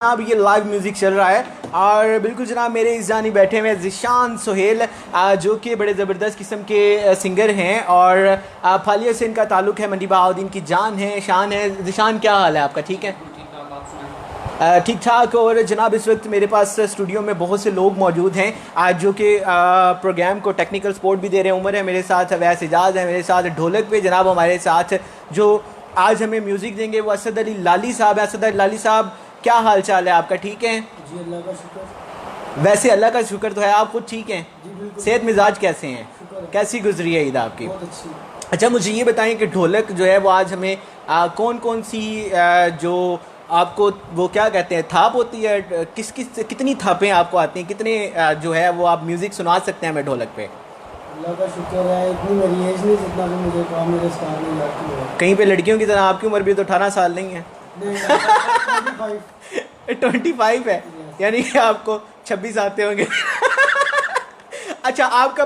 जनाब ये live music चल रहा है और बिल्कुल जनाब मेरे इस जानी बैठे हुए हैं ज़िशान सोहेल जो कि बड़े ज़बरदस्त किस्म के सिंगर हैं और फालिया से इनका ताल्लुक़ है। मंडी बहाउद्दीन की जान है, शान है। ज़िशान क्या हाल है आपका? ठीक है, ठीक ठाक। और जनाब इस वक्त मेरे पास स्टूडियो में बहुत से लोग मौजूद हैं आज जो कि प्रोग्राम को टेक्निकल सपोर्ट भी दे रहे हैं। उमर है मेरे साथ, अवैस एजाज है मेरे साथ, ढोलक पे जनाब हमारे साथ जो आज हमें म्यूज़िक देंगे वो असद अली लाली साहब है। असद अली लाली साहब क्या हाल चाल है आपका? ठीक है जी, अल्लाह का शुक्र। वैसे अल्लाह का शुक्र तो है, आप खुद ठीक हैं? जी बिल्कुल। सेहत मिजाज कैसे हैं? शुक्र है। कैसी गुजरी है ईद आपकी? बहुत अच्छी। अच्छा मुझे ये बताएं कि ढोलक जो है वो आज हमें कौन कौन सी जो आपको वो क्या कहते हैं थाप होती है, किस किस कितनी थापें आपको आती हैं, कितने जो है वो आप म्यूज़िक सुना सकते हैं हमें ढोलक पे? अल्लाह का शुक्र है, इतनी मेरी एज नहीं जितना भी मुझे काम मेरे स्टार नहीं जाती है। कहीं पे लड़कियों की तरह आपकी उम्र भी तो 18 साल नहीं है? नहीं, 25 है, यानी कि आपको 26 आते होंगे। अच्छा आपका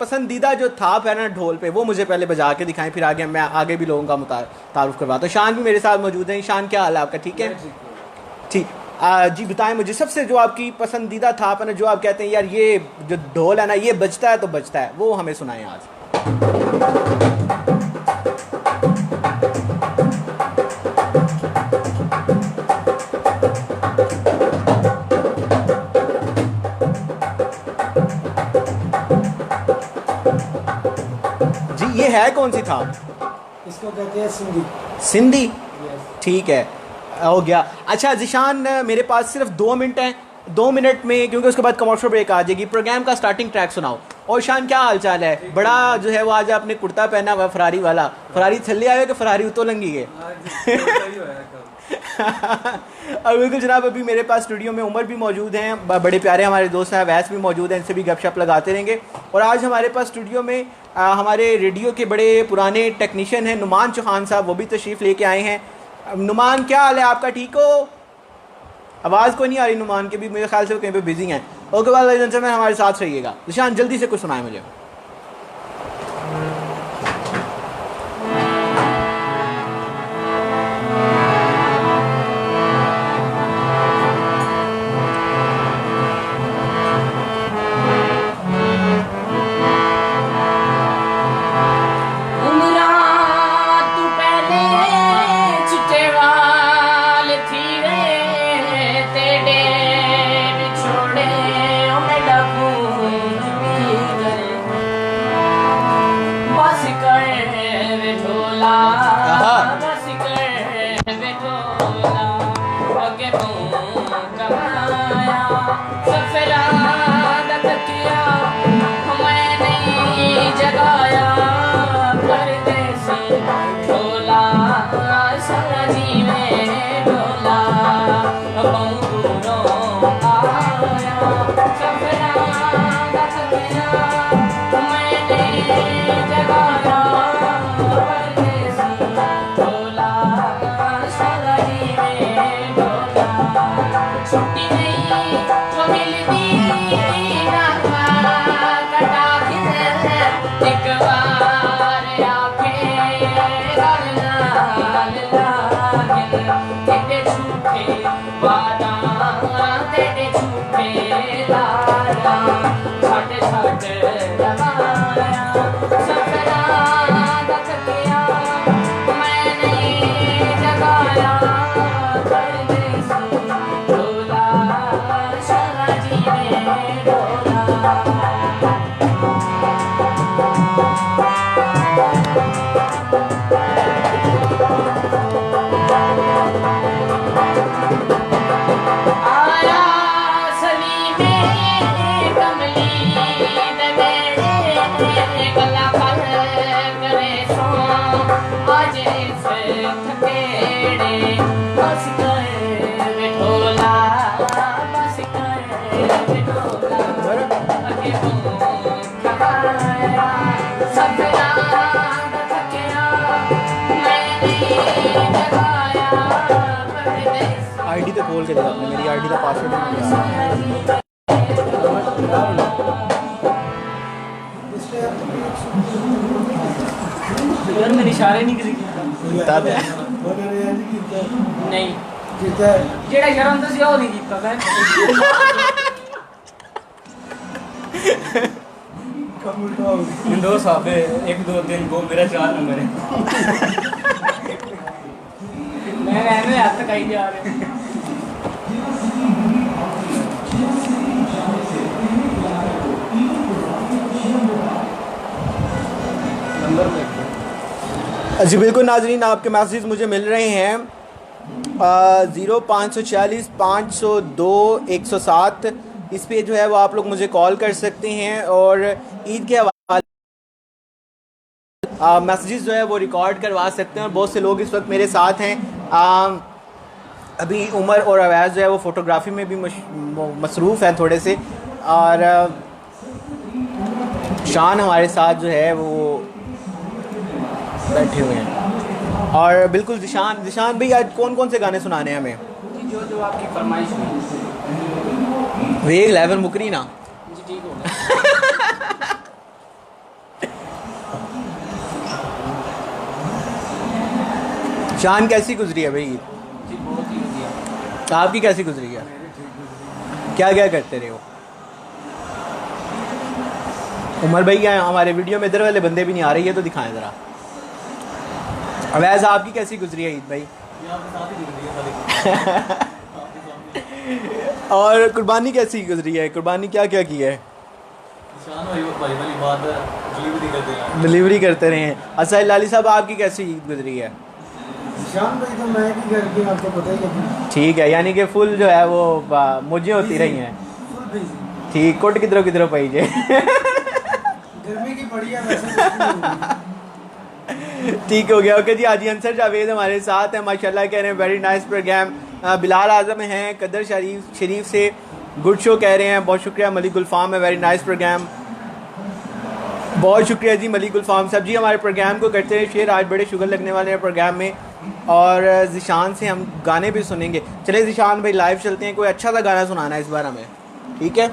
पसंदीदा जो थाप है ना ढोल पे वो मुझे पहले बजा के दिखाएं, फिर आगे मैं आगे भी लोगों का तारुफ करवाता हूँ। शान भी मेरे साथ मौजूद है। शान क्या हाल है आपका? ठीक है ठीक। जी बताएं मुझे सबसे जो आपकी पसंदीदा थाप है ना, जो आप कहते हैं यार ये जो ढोल है ना ये बजता है तो बजता है, वो हमें सुनाएं आज। जी ये है कौन सी थाप? इसको कहते हैं सिंधी। सिंधी? यस। ठीक है, हो गया। अच्छा ज़िशान मेरे पास सिर्फ 2 मिनट हैं, 2 मिनट में क्योंकि उसके बाद कमर्शियल ब्रेक आ जाएगी, प्रोग्राम का स्टार्टिंग ट्रैक सुनाओ। और शान क्या हाल चाल है? बड़ा जो है वो आज आपने कुर्ता पहना हुआ फरारी वाला, फरारी थल्ले आए कि फरारी उतो लंगी है? और बिल्कुल जनाब अभी मेरे पास स्टूडियो में उमर भी मौजूद हैं, बड़े प्यारे हमारे दोस्त हैं, वैस भी मौजूद हैं, इनसे भी गपशप लगाते रहेंगे। और आज हमारे पास स्टूडियो में हमारे रेडियो के बड़े पुराने टेक्नीशियन हैं नुमान चौहान साहब, वो भी तशरीफ़ लेके आए हैं। नुमान क्या हाल है आपका? ठीक हो? आवाज़ कोई नहीं आ रही नुमान के भी, मेरे ख्याल से वो कहीं पे बिजी हैं। ओके वाले में हमारे साथ रहिएगा। निशान जल्दी से कुछ सुनाए मुझे। आईडी तो खोल के दिया आपने, मेरी आईडी का पासवर्ड नहीं दिया। यार मेरे इशारे नहीं किसी बता दे। नहीं जीता है जेड़ा शर्म तो सिया नहीं कीता मैं कम उल्टा हो गया। दो साहब 1 2 3 वो मेरा 4 नंबर है। मैं रहने हाथ तक आई जा रहे नंबर पे जी बिल्कुल नाजरीन, आपके मैसेज मुझे मिल रहे हैं 0540 502 107। इस पे जो है वो आप लोग मुझे कॉल कर सकते हैं और ईद के हवाले मैसेजेस जो है वो रिकॉर्ड करवा सकते हैं। और बहुत से लोग इस वक्त मेरे साथ हैं। अभी उमर और अवैज़ जो है वो फ़ोटोग्राफ़ी में भी मसरूफ़ हैं थोड़े से, और शान हमारे साथ जो है वो बैठे हुए हैं। और बिल्कुल जिशान भाई आज कौन कौन से गाने सुनाने हैं हमें? जी जो जो आपकी फरमाइश है वे लेवल मुकरी ना जी ठीक हो गया शान कैसी गुजरी है भाई? जी बहुत ही बढ़िया आपकी कैसी गुजरी है? क्या क्या करते रहे हो? उमर भाई क्या हमारे वीडियो में इधर वाले बंदे भी नहीं आ रही है तो दिखाएं ज़रा। अवैज़ आपकी कैसी गुजरी है ईद भाई? और कुर्बानी कैसी गुजरी है? कुर्बानी क्या क्या की है? डिलीवरी करते रहे हैं। अच्छा लाली साहब आपकी कैसी ईद गुजरी है? शाम भाई तो मैं भी करके आपको पता ही है। ठीक है, यानी कि फुल जो है वो मुझे होती रही हैं। Full busy. ठीक, कुट किधरों किधरों पाई जे गर्मी की पड़ी है वैसे कुछ नहीं होगी। ठीक हो गया। ओके जी, हाजी अंसर जावेद हमारे साथ हैं माशाल्लाह, कह रहे हैं वेरी नाइस प्रोग्राम। बिलाल आजम हैं कदर शरीफ से गुड शो कह रहे हैं, बहुत शुक्रिया। मलिक गुलफाम है वेरी नाइस प्रोग्राम, बहुत शुक्रिया जी मलिक गुलफाम साहब जी। हमारे प्रोग्राम को करते हैं शेयर, आज बड़े शुगर लगने वाले हैं प्रोग्राम में। और जिशान से हम गाने भी सुनेंगे। चले जिशान भाई लाइव चलते हैं, कोई अच्छा सा गाना सुनाना है इस बार हमें, ठीक है?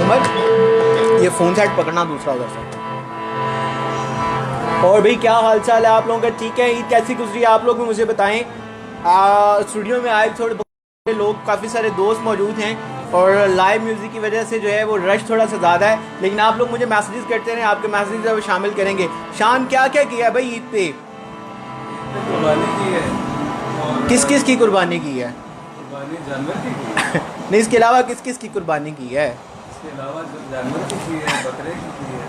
उमर ये फ़ोन सेट पकड़ना दूसरा उधर से। और भाई क्या हाल चाल है आप लोगों का? ठीक है, ईद कैसी गुजरी है आप लोग भी मुझे बताएं। स्टूडियो में आए थोड़े बहुत लोग, काफ़ी सारे दोस्त मौजूद हैं और लाइव म्यूज़िक की वजह से जो है वो रश थोड़ा सा ज़्यादा है, लेकिन आप लोग मुझे मैसेजेस करते रहें, आपके मैसेजेस जो है वो शामिल करेंगे। शान क्या क्या किया है भाई ईद पे? कुर्बानी की है। किस किस की कुर्बानी की है? कुर्बानी जानवर की है। नहीं, इसके अलावा किस किस की कुर्बानी की है? इसके अलावा जानवर की है, बकरे की है,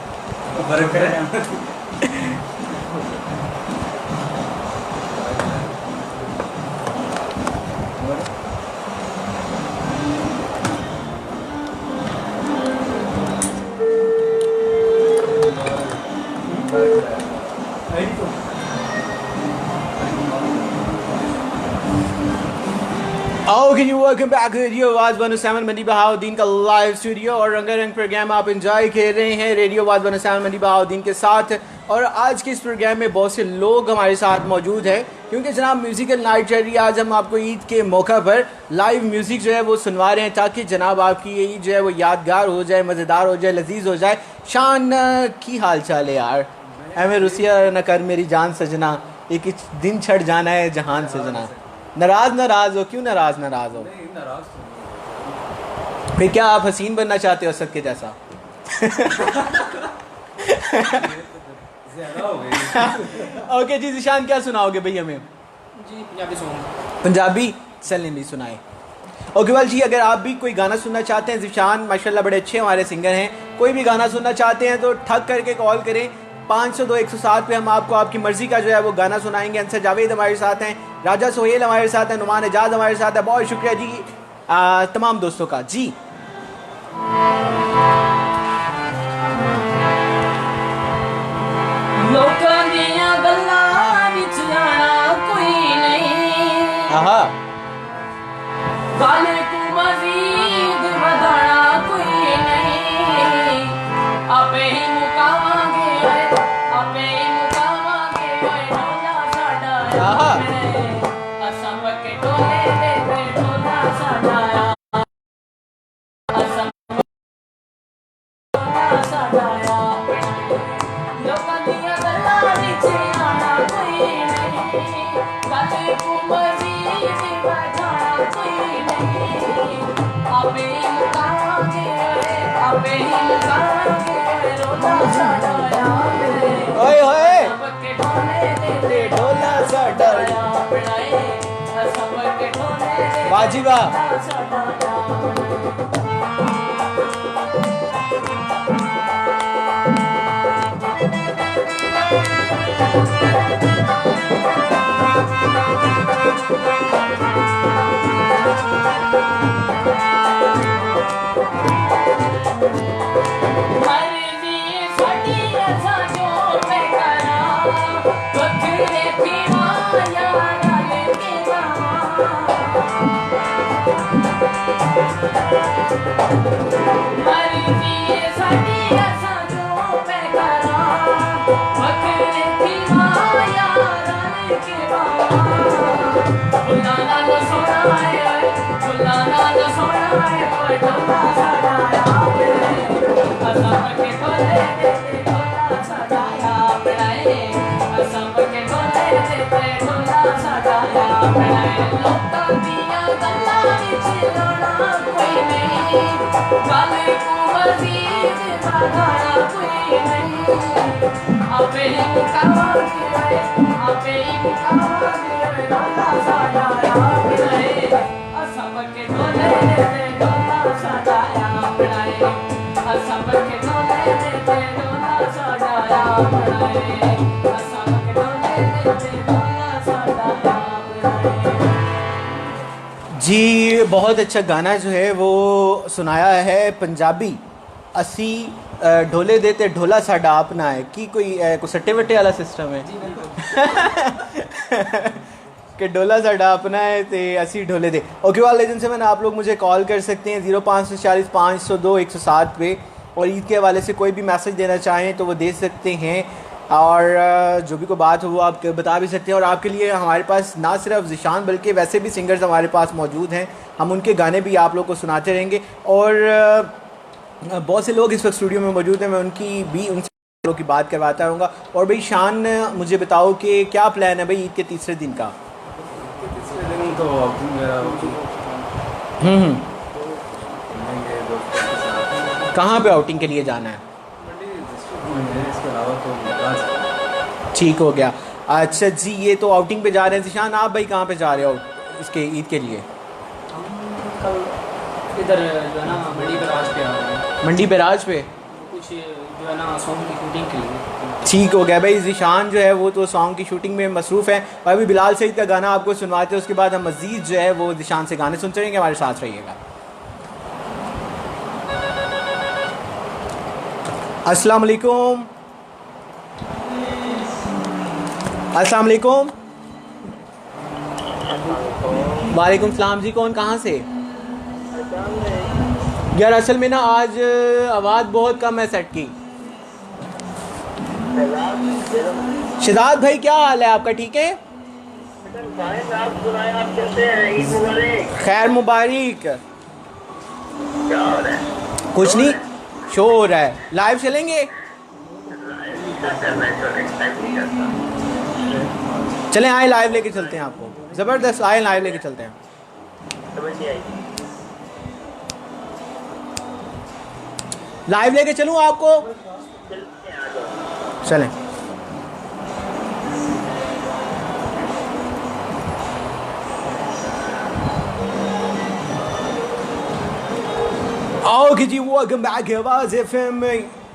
बकरे ओके जी, वेलकम बैक रेडियो आवाज़ 107 मंडी बहाउद्दीन का लाइव स्टूडियो और रंगारंग प्रोग्राम आप एंजॉय कर रहे हैं रेडियो आवाज़ 107 मंडी बहाउद्दीन के साथ। और आज के इस प्रोग्राम में बहुत से लोग हमारे साथ मौजूद हैं क्योंकि जनाब म्यूज़िकल नाइट चल रही है। आज हम आपको ईद के मौका पर लाइव म्यूज़िक जो है वो सुनवा रहे हैं ताकि जनाब आपकी ये ईद जो है वो यादगार हो जाए, मज़ेदार हो जाए, लजीज हो जाए। शान की हाल चाल है यार? एवं रुसिया न कर मेरी जान सजना, एक दिन छड़ जाना है जहान सजना। नाराज हो? क्यों नाराज हो? फिर क्या आप हसीन बनना चाहते हो असद के जैसा? ज़्यादा हो गई। ओके जी, जिशान क्या सुनाओगे भाई हमें? जी पंजाबी सॉन्ग पंजाबी चलने नहीं सुनाए। ओके वाल जी, अगर आप भी कोई गाना सुनना चाहते हैं, जिशान माशाल्लाह बड़े अच्छे हमारे सिंगर हैं, कोई भी गाना सुनना चाहते हैं तो ठग करके कॉल करें 502 107 पे। हम आपको आपकी मर्जी का जो है वो गाना सुनाएंगे। अंसर जावेद हमारे साथ हैं, राजा सोहेल हमारे साथ हैं, नुमान एजाज हमारे साथ है। बहुत शुक्रिया जी तमाम दोस्तों का जी। लोकां दियां गल्लां विच आना कोई नहीं, आहा गाने को मजीद बढ़ाना कोई नहीं, आपे ही मुकावांगे आपे ही मुकावांगे डोला साडा आहा। असां वके डोले दे डोला साडा ਛੜਾਇਆ ਲੋਕਾਂ ਦੀਆਂ ਗੱਲਾਂ ਵਿੱਚ ਆਣਾ ਕੋਈ ਨਹੀਂ ਗੱਲ ਕੋ ਮਜ਼ੀਦ ਵਧਾਣਾ ਕੋਈ ਨਹੀਂ ਆਪੇ ਹੀ ਮੁਕਾਵਾਂਗੇ ਆਪੇ ਹੀ ਮੁਕਾਵਾਂਗੇ ਰੋਣਾ ਛੜਾਇਆ ओए होए सबके ढोले दे ढोला साडा बनाए सबके ढोले दे बाजी वाह मर्जी साडी असां जो मैं करा बखरे पीवा यारा लेके मर्जी साडी असां जो मैं करा बखरे पीवा यारा लेके फुलाना लो सोना है फुलाना लो सोना है कोई ढोला सड़ाया असम के ढोले देते ढोला सड़ाया बनाए असम के ढोले देते ढोला सड़ाया बनाए लोकां दियां गल्लां विच लोना कोई नहीं गल को मज़ीद बढ़ाना कोई नहीं आपे ही मुकावांगे आपे ही मुकावांगे ढोला सड़ाया बनाए असम के ढोले देते ढोला सड़ाया बनाए असम के ढोले देते ढोला सड़ाया बनाए असम के ढोले देते ढोला सड़ाया बनाए जी बहुत अच्छा गाना जो है वो सुनाया है पंजाबी असी ढोले देते ढोला साडा अपना है कि कोई सट्टे वट्टे वाला सिस्टम है कि ढोला साडा अपना है तो असी ढोले दे ओके वाल लेजेंड से मैंने आप लोग मुझे कॉल कर सकते हैं 0540 502 107 पे और ईद के हवाले से कोई भी मैसेज देना चाहें तो वो दे सकते हैं और जो भी कोई बात हो वो आप बता भी सकते हैं और आपके लिए हमारे पास ना सिर्फ ज़िशान बल्कि वैसे भी सिंगर्स हमारे पास मौजूद हैं हम उनके गाने भी आप लोग को सुनाते रहेंगे और बहुत से लोग इस वक्त स्टूडियो में मौजूद हैं मैं उनसे की बात करवाता रहूँगा और भाई शान मुझे बताओ कि क्या प्लान है भाई ईद के तीसरे दिन का तीसरे दिन तो मेरा हम्म घूमेंगे दोस्तों के साथ कहाँ पे आउटिंग के लिए जाना है मंडी डिस्ट्रिक्ट में है इसके अलावा तो आज ठीक हो गया अच्छा जी ये तो आउटिंग पे जा रहे हैं ज़िशान आप भाई कहाँ पे जा रहे हो इसके ईद के लिए कल इधर जो है ना मंडी बैराज पे आ रहे हैं मंडी बैराज पे कुछ जो है ना सॉन्ग की शूटिंग के लिए ठीक हो गया भाई ज़िशान जो है वो तो सॉन्ग की शूटिंग में मसरूफ़ है और अभी बिलाल सईद का गाना आपको सुनवाते हैं उसके बाद हम मज़ीद जो है वो ज़िशान से गाने सुनते रहेंगे हमारे साथ रहिएगा अस्सलाम वालेकुम अस्सलाम वालेकुम वालेकुम सलाम जी कौन कहाँ से यार असल में ना आज आवाज़ बहुत कम है सेट की शिदात भाई क्या हाल है आपका ठीक है खैर मुबारक कुछ नहीं शो हो रहा है लाइव चलेंगे चलें आए लाइव लेके चलते हैं आपको ज़बरदस्त आए लाइव लेके चलते हैं लाइव लेके चलूँ आपको चलें Okay, ji welcome back Awaz FM.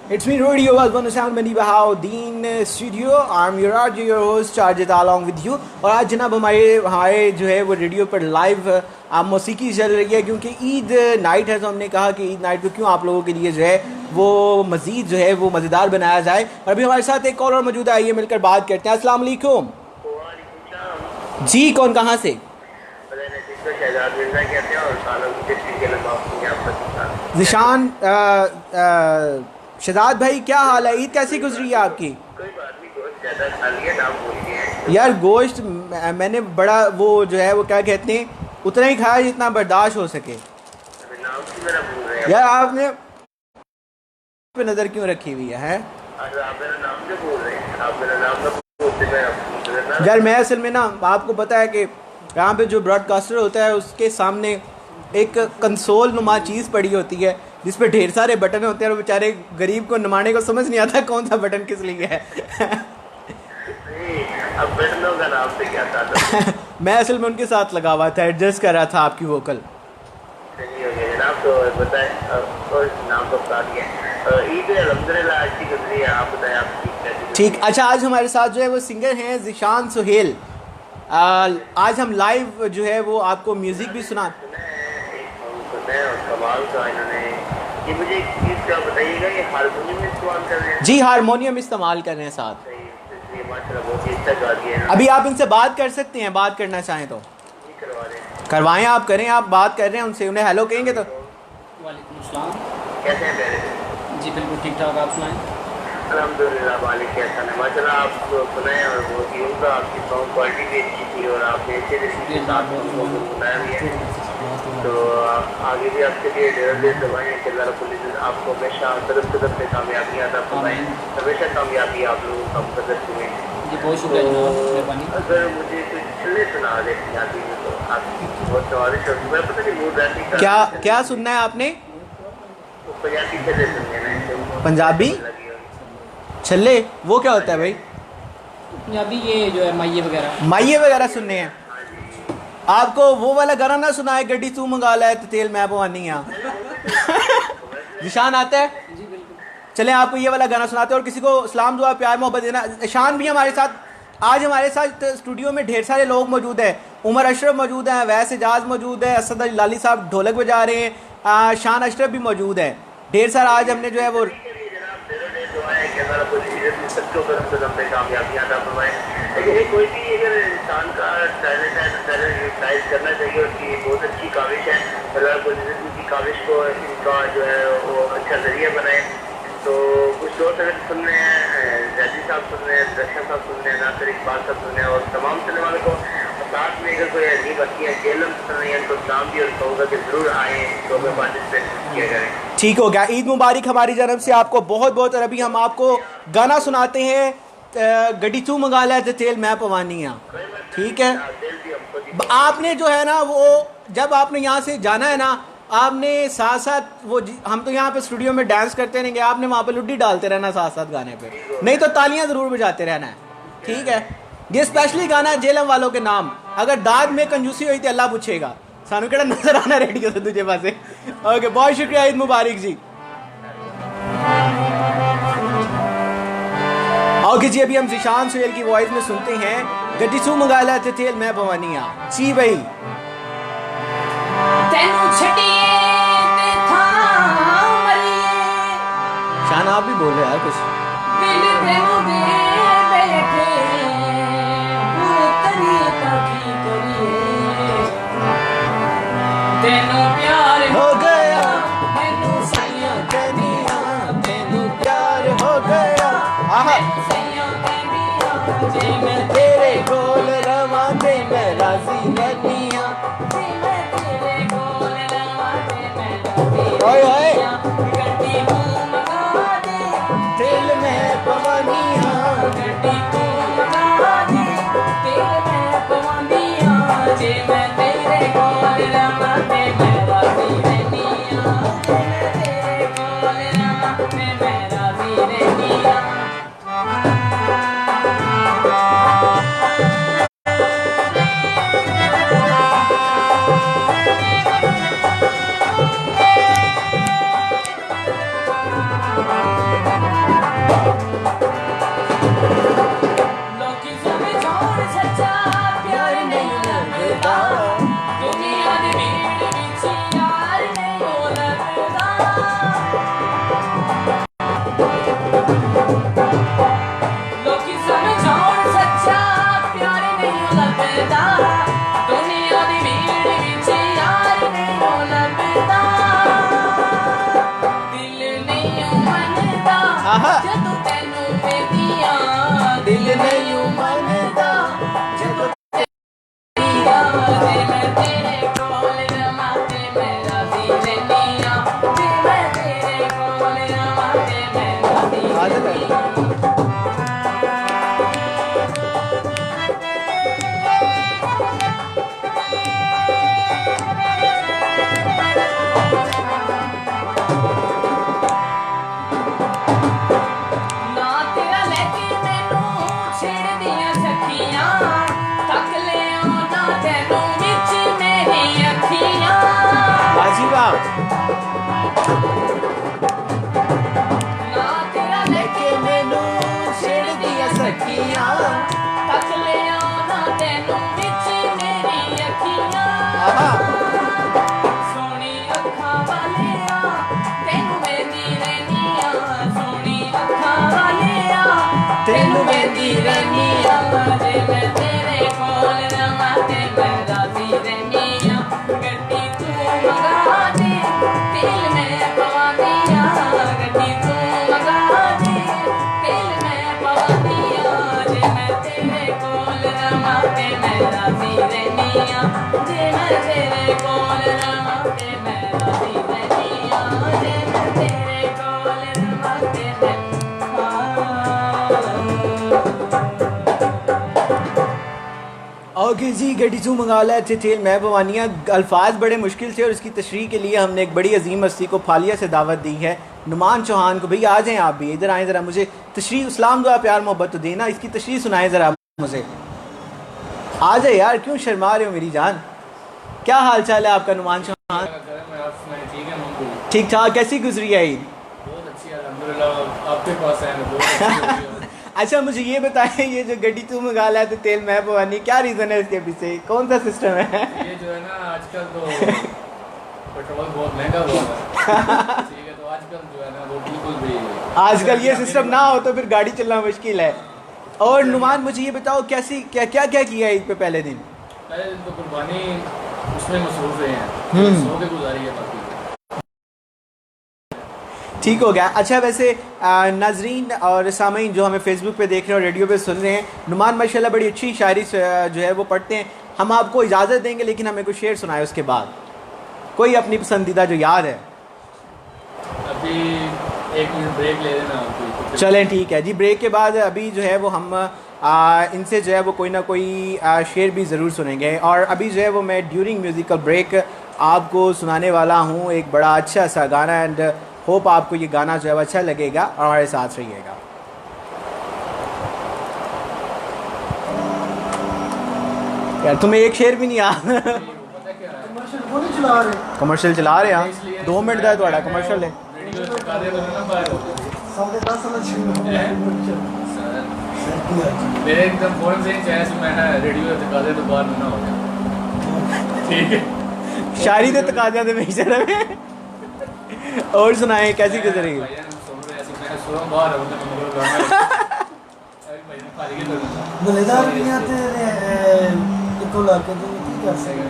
It's me Radio Awaz 107 Mani Bahauddin Studio. I'm your RJ, your host Charjit along with you. और आज जनाब हमारे जो है वो रेडियो पर लाइव मौसीकी चल रही है क्योंकि ईद नाइट है तो हमने कहा कि ईद नाइट को क्यों आप लोगों के लिए जो है वो मज़ीद जो है वो मज़ेदार बनाया जाए और अभी हमारे साथ एक कॉल और मौजूद है आइए मिलकर बात करते हैं। अस्सलाम वालेकुम जी कौन कहाँ से ज़िशान शहजाद भाई क्या हाल है ईद कैसी गुजरी है आपकी यार गोश्त मैंने बड़ा वो जो है वो क्या कहते हैं उतना ही खाया जितना बर्दाश्त हो सके यार आपने पे नज़र क्यों रखी हुई है? आप मेरा नाम क्यों बोल रहे हैं? आप मेरा नाम ना बोलते, मैं यार मैं असल में ना, आपको पता है कि यहाँ पे जो ब्रॉडकास्टर होता है उसके सामने एक कंसोल नुमा चीज़ पड़ी होती है जिस पे ढेर सारे बटन होते हैं और बेचारे गरीब को नमाने को समझ नहीं आता कौन सा बटन किस लिए है। अब बटनों का नाम से क्या था? मैं असल में उनके साथ लगा हुआ था, एडजस्ट कर रहा था आपकी वोकल। नहीं हो गया जनाब, तो बताएं और नाम तो बता दिया। ईद अल्हम्दुलिल्लाह अच्छी गुजरी है, आप बताएं आपकी कैसी? ठीक, अच्छा आज हमारे साथ जो है वो सिंगर हैं ज़िशान सुहेल। आज हम लाइव जो है वो आपको म्यूज़िक भी सुना। सुने और कमाल का इन्होंने। ये मुझे एक चीज़ का बताइएगा, ये हारमोनियम इस्तेमाल कर रहे हैं? जी हारमोनियम इस्तेमाल कर रहे हैं साथ। ये माशाल्लाह बहुत ही अच्छा गा दिया है। अभी आप इनसे बात कर सकते हैं, बात करना चाहें तो नहीं करवा रहे हैं। करवाएं, आप करें, आप बात कर रहे हैं उनसे, उन्हें हेलो कहेंगे तो। वालेकुम अस्सलाम। कैसे हैं पहले? जी बिल्कुल ठीक ठाक, आप सुनाएं। अल्हम्दुलिल्लाह वालिक के हसन है। माशाल्लाह आप सुनाए और बहुत ही उम्दा, आपकी साउंड क्वालिटी भी अच्छी थी और आपने अच्छे तरीके के साथ उनको सुनाया भी है। तो आगे भी आपके लिए ढेर दवाएँ कि अल्लाह रब्बुल इज़्ज़त आपको हमेशा तरफ से कामयाबी अता फरमाए, हमेशा कामयाबी आप लोगों का मुकद्दर हुए। जी बहुत शुक्रिया जनाब, मेहरबानी। अगर मुझे कुछ छल्ले सुना दे पंजाबी में तो आपकी बहुत सवालिश होगी। मैं पता नहीं मूड ऐसी कर क्या क्या सुनना है आपने? तो पंजाबी छल्ले सुनिए ना। पंजाबी छल्ले वो क्या होता है भाई? पंजाबी ये जो है माइये वगैरह। माइये वगैरह सुनने हैं आपको? वो वाला गाना ना सुना है, गड्डी तू मंगा ला है तो तेल मैं पवानी यहाँ। निशान आता है? जी बिल्कुल। चलें आपको ये वाला गाना सुनाते हैं और किसी को सलाम दुआ प्यार मोहब्बत देना। ईशान भी हमारे साथ, आज हमारे साथ स्टूडियो में ढेर सारे लोग मौजूद हैं। उमर अशरफ मौजूद हैं, वैस एजाज मौजूद है, असद अली लाली साहब ढोलक बजा रहे हैं, शान अशरफ भी मौजूद हैं। ढेर सारा आज हमने जो है वो लेकिन कोई भी अगर इंसान का टैलेंट है तो टैलेंट यूटिलाइज करना चाहिए। उसकी बहुत अच्छी काविश है, अल्लाह को की काविश को इनका जो है वो अच्छा जरिया बनाए। तो कुछ दोस्त अगर सुन रहे हैं, जैदी साहब सुन रहे हैं, दर्शन साहब सुन रहे हैं, नासिर इकबाल साहब सुन रहे हैं और तमाम सुनने वालों को साथ में अगर कोई अजीब हस्तियाँ जेलम सुन रही हैं तो नाम भी और कहूँगा कि ज़रूर आएँ, तो में पार्टिसिपेट किया करें। ठीक हो गया। ईद मुबारक हमारी जानब से आपको बहुत बहुत। और अभी हम आपको गाना सुनाते हैं, गड्डी तू मंगा ला है तेल मैं पवानी है। ठीक है, आपने जो है ना वो जब आपने यहाँ से जाना है ना, आपने साथ साथ वो हम तो यहाँ पे स्टूडियो में डांस करते रहेंगे, आपने वहाँ पे लुड्डी डालते रहना साथ साथ गाने पे, नहीं तो तालियां ज़रूर बजाते रहना है। ठीक है, ये स्पेशली गाना है जेलम वालों के नाम। अगर दाद में कंजूसी हुई तो अल्लाह पूछेगा। सानू केड़ा नजर आना रेडियो से दूजे पासे। ओके, बहुत शुक्रिया, ईद मुबारक जी। ओके जी, अभी हम ज़िशान सुहेल की वॉइस में सुनते हैं गड्डी सू मंगा ला ते तेल मैं भवानिया। जी भाई तेनू छड़िए ते था मरिए, शान आप भी बोल रहे यार कुछ। दिल तेनू दे बैठे करिए काकी करिए, तेनू प्यार हो गया मैनू सैया कनिया, तेनू प्यार हो गया। आहा, सैया कनिया जे मैं तेरे कोल रवा ते मैं राजी रनिया। जे मैं तेरे कोल रवां ते मैं राजी ओए ओए, गड्डी तू मंगा दे, तेल में पवनिया। गड्डी तू मंगा दे, तेरे मैं पवांदियां, जे मैं तेरे कोल रवां ते मैं राजी रहनियां, जे मैं तेरे कोल रवां ते मैं राजी रहनियां। लोकी समझाउण सच्चा प्यार नहीं लगदा, दुनिया दी भीड़ विच यार नहीं लगदा। लोकी समझाउण सच्चा प्यार नहीं लगदा, दुनिया दी भीड़ विच यार नहीं लगदा। दिल नहीं मनदा आहा। जदों तैनू वेखिया, दिल नहीं मनदा जदों जे मैं तेरे कोल रवां ते मैं राजी रहनियां, जे मैं तेरे कोल रवां ते रोंदी रहनी जे मैं तेरे कोल रवां ते मैं राजी रहनी गड्डी तू मंगा दे दिल में पवा दिया गड्डी तू मंगा दे दिल में पवा दिया जे मैं तेरे कोल रवां ते मैं राजी रहनी जे मैं तेरे कोल रवां ते मैं राजी रहनी जे मैं तेरे कोल रवां ते मैं ओके जी, गड्डी तू मंगा ला थे तेल मैं भवानिया। अल्फाज बड़े मुश्किल थे और इसकी तशरीह के लिए हमने एक बड़ी अजीम हस्ती को फालिया से दावत दी है, नुमान चौहान को। भैया आ जाएं आप भी, इधर आएँ ज़रा, मुझे तशरीह इस्लाम दुआ प्यार मोहब्बत तो देना, इसकी तशरीह सुनाएं ज़रा मुझे। आ जाए यार, क्यों शर्मा रहे हो मेरी जान। क्या हाल चाल है आपका नुमान चौहान? ठीक है मम्मी, ठीक ठाक। कैसी गुजरी है ईद? बहुत अच्छी है अल्हम्दुलिल्लाह। आपके पास है बहुत अच्छी है। अच्छा मुझे ये बताएं, ये जो गड्डी तू मंगा ला तो तेल मैं भवानी, क्या रीज़न है इसके पीछे, कौन सा सिस्टम है? ये जो है ना आजकल तो पेट्रोल बहुत महंगा हुआ है, ठीक है, तो आजकल जो है ना वो बिल्कुल भी आजकल ये सिस्टम ना हो तो फिर गाड़ी चलना मुश्किल है। और नुमान मुझे ये बताओ कैसी क्या क्या क्या किया ईद पे पहले दिन? पहले दिन तो कुर्बानी उसमें मसरूफ रहे हैं, सो के गुजारी है बाकी ठीक हो गया। अच्छा वैसे नाजरीन और सामीन जो हमें फेसबुक पे देख रहे हैं और रेडियो पे सुन रहे हैं, नुमान माशाल्लाह बड़ी अच्छी शायरी जो है वो पढ़ते हैं। हम आपको इजाज़त देंगे लेकिन हमें कुछ शेर सुनाए उसके बाद, कोई अपनी पसंदीदा जो याद है। अभी 1 मिनट ब्रेक ले लेना आपकी। चलें ठीक है जी, ब्रेक के बाद अभी जो है वो हम इनसे जो है वो कोई ना कोई शेर भी ज़रूर सुनेंगे। और अभी जो है वो मैं ड्यूरिंग म्यूज़िकल ब्रेक आपको सुनाने वाला हूँ एक बड़ा अच्छा सा गाना, एंड होप आपको ये गाना जो है वो अच्छा लगेगा और हमारे साथ रहिएगा। यार तुम्हें एक शेर भी नहीं आ कमर्शियल वो नहीं चला रहे, कमर्शियल चला रहे हैं 2 मिनट का थोड़ा कमर्शियल है। रेडियो से का दे दो ना बाहर 10:30 वाला चल मेरे एकदम फोन से चाहे से मैं रेडियो से का दे तो बाहर ना हो जाए, ठीक है। शायरी तो तकाजा दे मेरी जरा में। और सुनाए कैसी गुजरी? मजेदार नहीं आते इनको लाके तो नहीं कर सकते।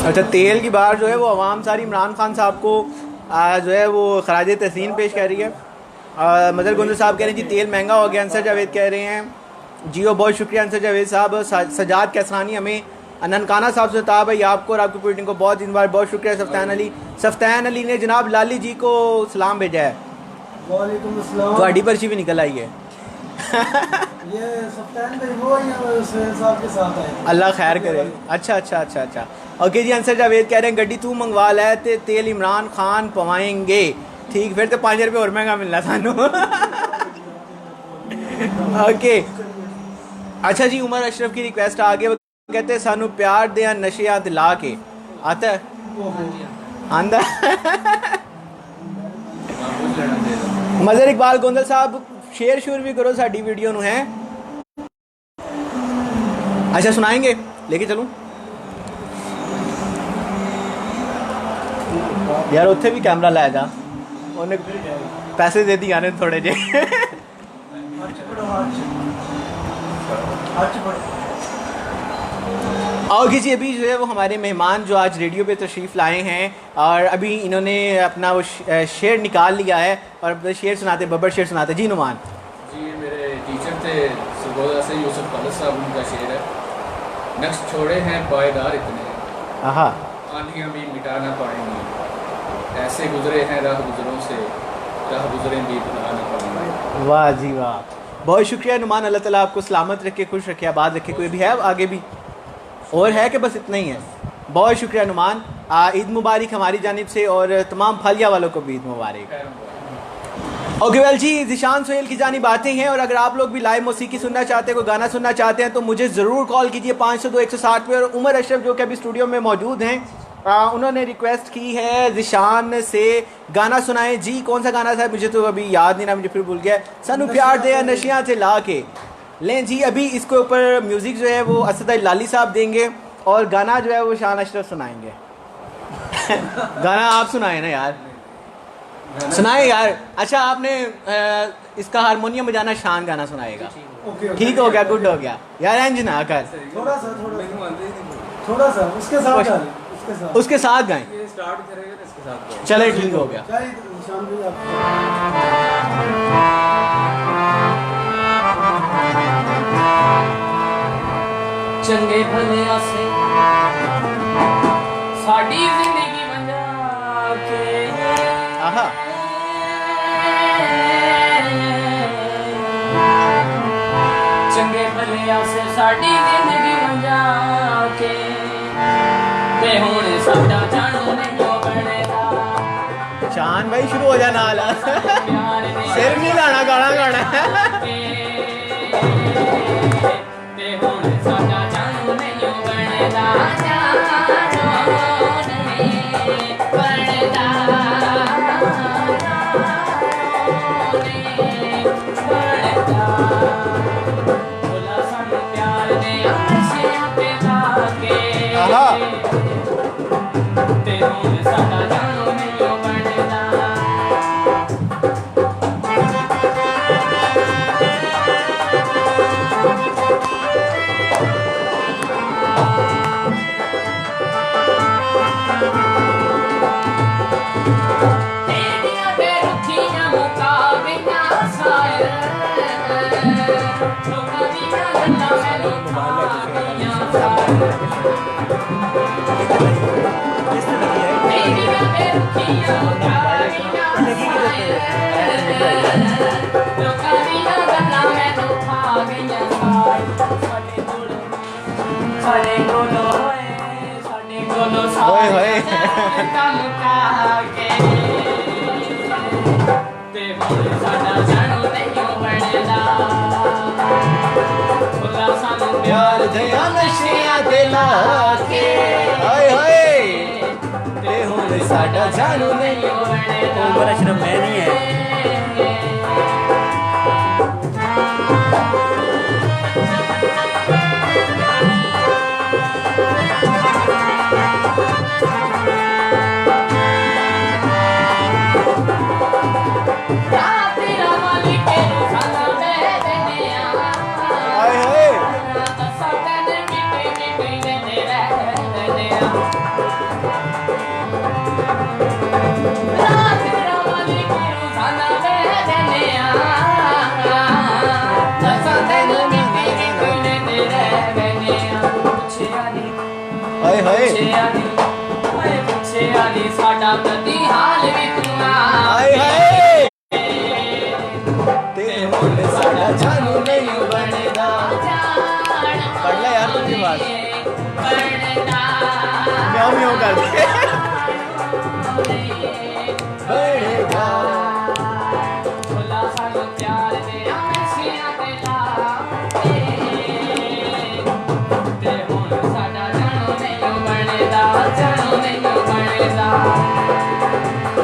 अच्छा तेल की बार जो है वो अवाम सारी इमरान खान साहब को जो है वो खराज तहसीन पेश कर रही है। मदर गुंजर साहब कह रहे हैं जी तेल महंगा हो गया। अंसर जावेद कह रहे हैं जियो बहुत शुक्रिया अंसर जावेद साहब। सजाद कैसानी हमें ननकाना साहब से ताब है आपको और आपकी पीटिंग को बहुत दिन बाद बहुत शुक्रिया। सफ्तान अली ने जनाब लाली जी को सलाम भेजा है। वालेकुम अस्सलाम। ਤੁਹਾਡੀ पर्ची भी निकल आई है। ये सफ्तान भाई वो ही सुहेल साहब के साथ आए थे। अल्लाह खैर करे। अच्छा ओके जी। अंसर जावेद कह रहे हैं गड्डी तू मंगवा लै ते तेल इमरान खान पवाएंगे। ठीक फिर तो 5 रुपये और महंगा मिलना सानू। ओके अच्छा जी उमर अशरफ की रिक्वेस्ट आ गई, कहते सानू प्यार दे नशिया दिला के आता आंदा। मजर इकबाल गोंदल साहब शेयर शूर भी करो साड़ी वीडियो नू है। अच्छा सुनाएंगे लेके चलूं यार उत्थे भी कैमरा लै जा उन्हें पैसे दे दिया ने थोड़े जे। आओगे जी अभी जो है वो हमारे मेहमान जो आज रेडियो पे तशरीफ़ लाए हैं और अभी इन्होंने अपना वो शेर निकाल लिया है और शेर सुनाते बब्बर शेर सुनाते। जी नुमान जी मेरे टीचर थे सरगोदा से यूसुफ खालिद साहब, उनका शेर है नक्श छोड़े हैं पायदार इतने आहा आंधियाँ भी मिटा ना पाएंगी, ऐसे गुजरे हैं राह गुजरों से राह गुजरें भी भुला ना पाएंगे। वाह जी वाह, बहुत शुक्रिया नुमान। अल्लाह ताला आपको सलामत रखे, खुश रखे, आबाद रखे। कोई भी है आगे भी और है कि बस इतना ही है? बहुत शुक्रिया नुमान। ईद मुबारक हमारी जानिब से और तमाम फालिया वालों को भी ईद मुबारक। ओके वेल जी ज़िशान सोहेल की जानिब आते हैं और अगर आप लोग भी लाइव मौसीकी सुनना चाहते हैं, कोई गाना सुनना चाहते हैं तो मुझे ज़रूर कॉल कीजिए 502-160 पे। और उमर अशरफ जो कि अभी स्टूडियो में मौजूद हैं उन्होंने रिक्वेस्ट की है ज़िशान से गाना सुनाएं। जी कौन सा गाना था मुझे तो अभी याद नहीं ना, मुझे फिर भूल गया। सानू प्यार दे नशियाँ से ला के लें जी। अभी इसके ऊपर म्यूज़िक जो है वो असद लाली साहब देंगे और गाना जो है वो शान अशरफ सुनाएंगे। गाना आप सुनाए ना यार, सुनाए यार। अच्छा आपने इसका हारमोनियम बजाना शान गाना सुनाएगा। ओके ठीक हो गया, गुड हो गया यार। एंज ना कर, थोड़ा सा उसके साथ गाएं, उसके साथ गाएं। स्टार्ट करेंगे तो इसके साथ चले ठीक हो गया। चाहे शाम को आप चंगे भले आसे साडी जिंदगी बना के आहा चंगे भले आसे साडी जिंदगी बना के ते हुण साडा जानू नहीं बनेगा शान भाई शुरू हो जा नाल। प्यार दे सिर नहीं लाना, गाना गाना है। ते हुण साडा जानू नहीं बनेगा जानू नहीं बनेगा बोला सानू प्यार दे आशियां ते लाके आहा ते हुण साडा जानू नहीं बनेगा तेरियां ते रुखियां मुका गईयां सायर लोकां दियां गल्लां मैनूं खा गईयां सायर तेरियां ते रुखियां मुका गईयां सायर लोकां दियां गल्लां मैनूं खा गईयां सायर साडे कोलों होए होए होए। काम का के ते हुण साडा जानू नहीं बनेगा खुदा सानू प्यार दे नशियां ते लाके हाय हाय ते हुण साडा जानू नहीं बनेगा ऊपर अशरफ मैं नहीं है। तेरा मालिक रोज़ाना मैं देने हाय हाय सटन मिटे मिटे देने रहने तेरा मालिक रोज़ाना मैं देने सटन मिटे मिटे देने रहने पूछे हाय हाय आली साडा कदी हाल भी तू हाय हाय ते हुण साडा जानू नहीं बनेगा। पढ़ ले यार तुझे बात म्याऊं म्याऊं कर दे। बनेगा भला सानू प्यार दे आशियां ते लाके ते हुण साडा जानू नहीं बनेगा जानू नहीं बनेगा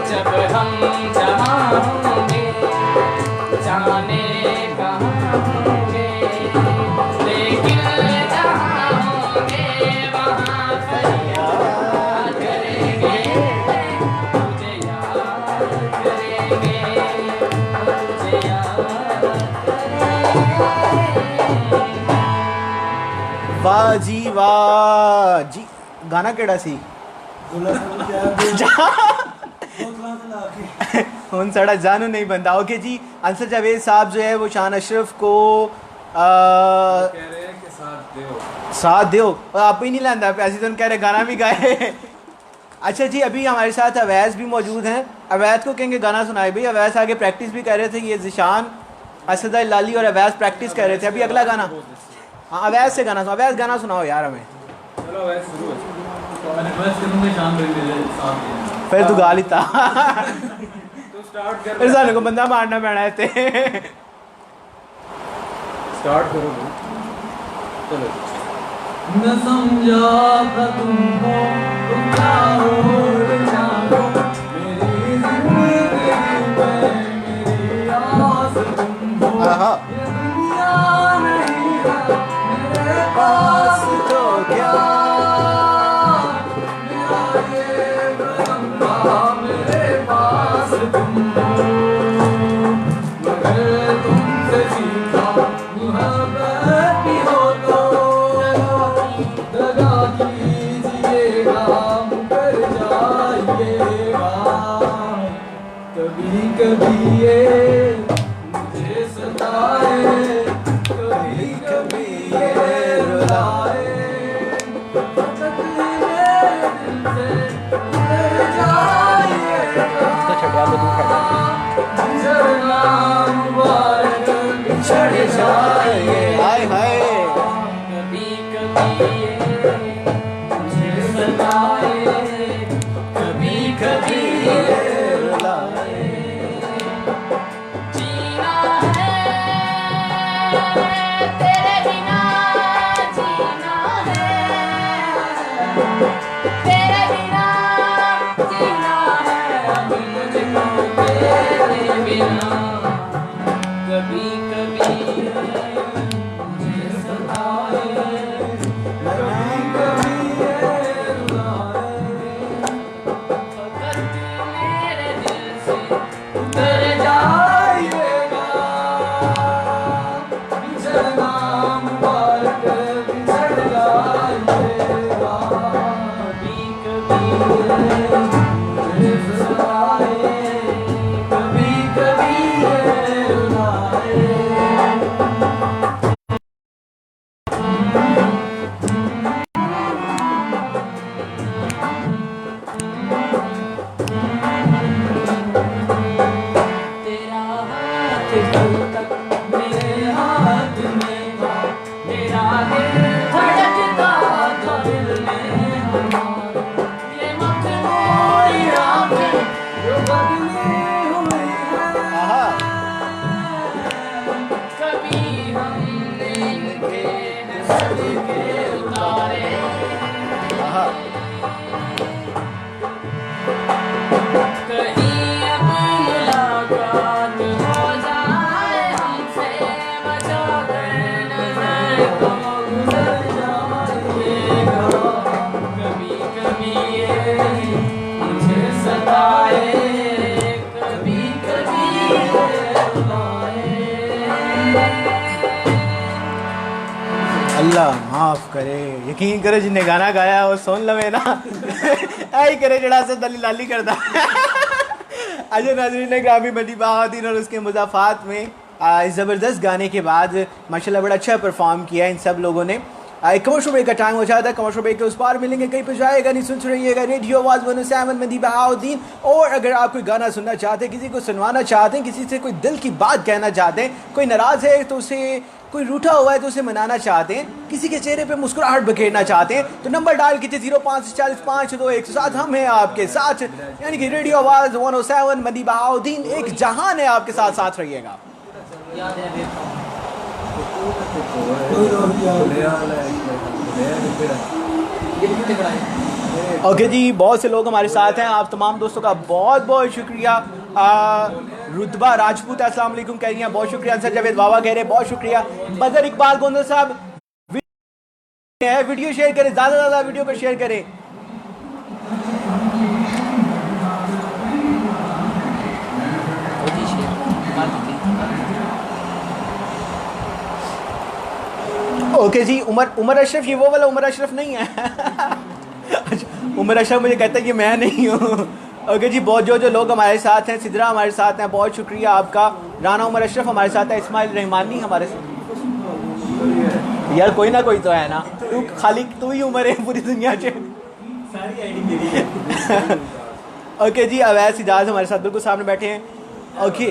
जब हम जहाँ होंगे जाने कहाँ होंगे लेकिन जहाँ होंगे वहाँ फरियाद करेंगे तुझे याद करेंगे तुझे याद करेंगे वाह जी वाह जी। गाना केड़ा सी? हुन साड़ा जानू नहीं बनता। ओके जी, अंसर जावेद साहब जो है वो शान अशरफ को कह रहे हैं कि साथ दो और आप ही नहीं लाता पैसे तो कह रहे गाना भी गाए। अच्छा जी, अभी हमारे साथ अवैस भी मौजूद हैं। अवैस को कहेंगे गाना सुनाए। भाई अवैस आगे प्रैक्टिस भी कर रहे थे। ये जिशान, असद लाली और अवैस प्रैक्टिस कर रहे थे। अभी अगला गाना हाँ अवैस से गाना सुनाओ। अवैस गाना सुनाओ यार हमें। चलो वैसे शुरू हो मैंने बस करूंगा शाम को साथ फिर तू गा लिता। तो स्टार्ट कर फिर सानू को बंदा मारना पैना है ते। स्टार्ट करो भाई। चलो न समझा था तुमको तुम क्या हो जानो मेरी जिंदगी में मेरी आस तुम हो आहा। ये दुनिया नहीं है मेरे पास तो क्या मेरा ये कभी ये मुझे सताए, कभी कभी ये रुलाए, फकत मेरे दिल से उतर जाइएगा, झरना मुबारक बिछड़ जाइए। हाय हाय कभी कभी ये मुझे सताए, कभी कभी ये रुलाए। जीना है तेरे बिना, जीना है तेरे बिना, जीना है अब मुझको तेरे बिना। कभी कभी मुझे सताए, कभी कभी ये रुलाए, फकत मेरे दिल से उतर जाइएगा, झरना मुबारक बिछड़ जाइएगा। कभी कभी मुझे सताए, कभी कभी ये रुलाए। तेरा हाथ कल तक मेरे हाथ में था, मेरा दिल धड़कता था दिल में हमारा। ये मखमूरी आंखें जो बदली हुई है, आहा कभी हमने इनके सदके उतारे, आहा कहीं अब मुलाकात हो जाए हमसे, बचा कर नजर को गुजर जाइएगा। कभी कभी ये मुझे सताए, कभी कभी ये रुलाए। अल्लाह माफ करे, यकीन करे जिन्हें गाना गाया वो सुन लवे ना ऐ करे जड़ा से दली लाली करदा। अजय नाज़रीन ग्रामी मंडी बहाउद्दीन और उसके मुज़ाफ़ात में इस ज़बरदस्त गाने के बाद माशाल्लाह बड़ा अच्छा परफॉर्म किया इन सब लोगों ने। एक कमर्शियल ब्रेक का टाइम हो जाता है, कमर्शियल ब्रेक के उस पार मिलेंगे, कहीं पर जाएगा नहीं, सुन रहिएगा रेडियो आवाज़ 107 मंडी बहाउद्दीन। और अगर आप कोई गाना सुनना चाहते हैं, किसी को सुनवाना चाहते हैं, किसी से कोई दिल की बात कहना चाहते हैं, कोई नाराज़ है तो उसे, कोई रूठा हुआ है तो उसे मनाना चाहते हैं, किसी के चेहरे पे मुस्कुराहट बखेरना चाहते हैं, तो नंबर डायल कीजिए 05405217। हम हैं आपके साथ, यानी कि रेडियो आवाज़ 107 मंडी बहाउद्दीन, एक जहान है आपके साथ, साथ रहिएगा। याद है देखता हूँ। ये कितने बड़ा है? ओके जी, बहुत से लोग हमारे साथ हैं, आप तमाम दोस्तों का बहुत बहुत शुक्रिया। रुतबा राजपूत अस्सलाम वालेकुम कह रही हैं, बहुत शुक्रिया। अंसर जावेद बाबा कह रहे हैं बहुत शुक्रिया। बदर इकबाल गोंदल साहब वीडियो शेयर करें, ज़्यादा से ज़्यादा वीडियो को शेयर करें। ओके जी, उमर अशरफ, ये वो वाला उमर अशरफ नहीं है। उमर अशरफ मुझे कहता है कि मैं नहीं हूँ। ओके जी, बहुत जो लोग हमारे साथ हैं, सिद्रा हमारे साथ हैं, बहुत शुक्रिया आपका। राना उमर अशरफ हमारे साथ है, इस्माइल रहमानी हमारे साथ। यार कोई ना कोई तो है ना, तू खाली तू ही उमर है पूरी दुनिया से। ओके जी, अवैस इजाज़ हमारे साथ बिल्कुल सामने बैठे हैं। ओके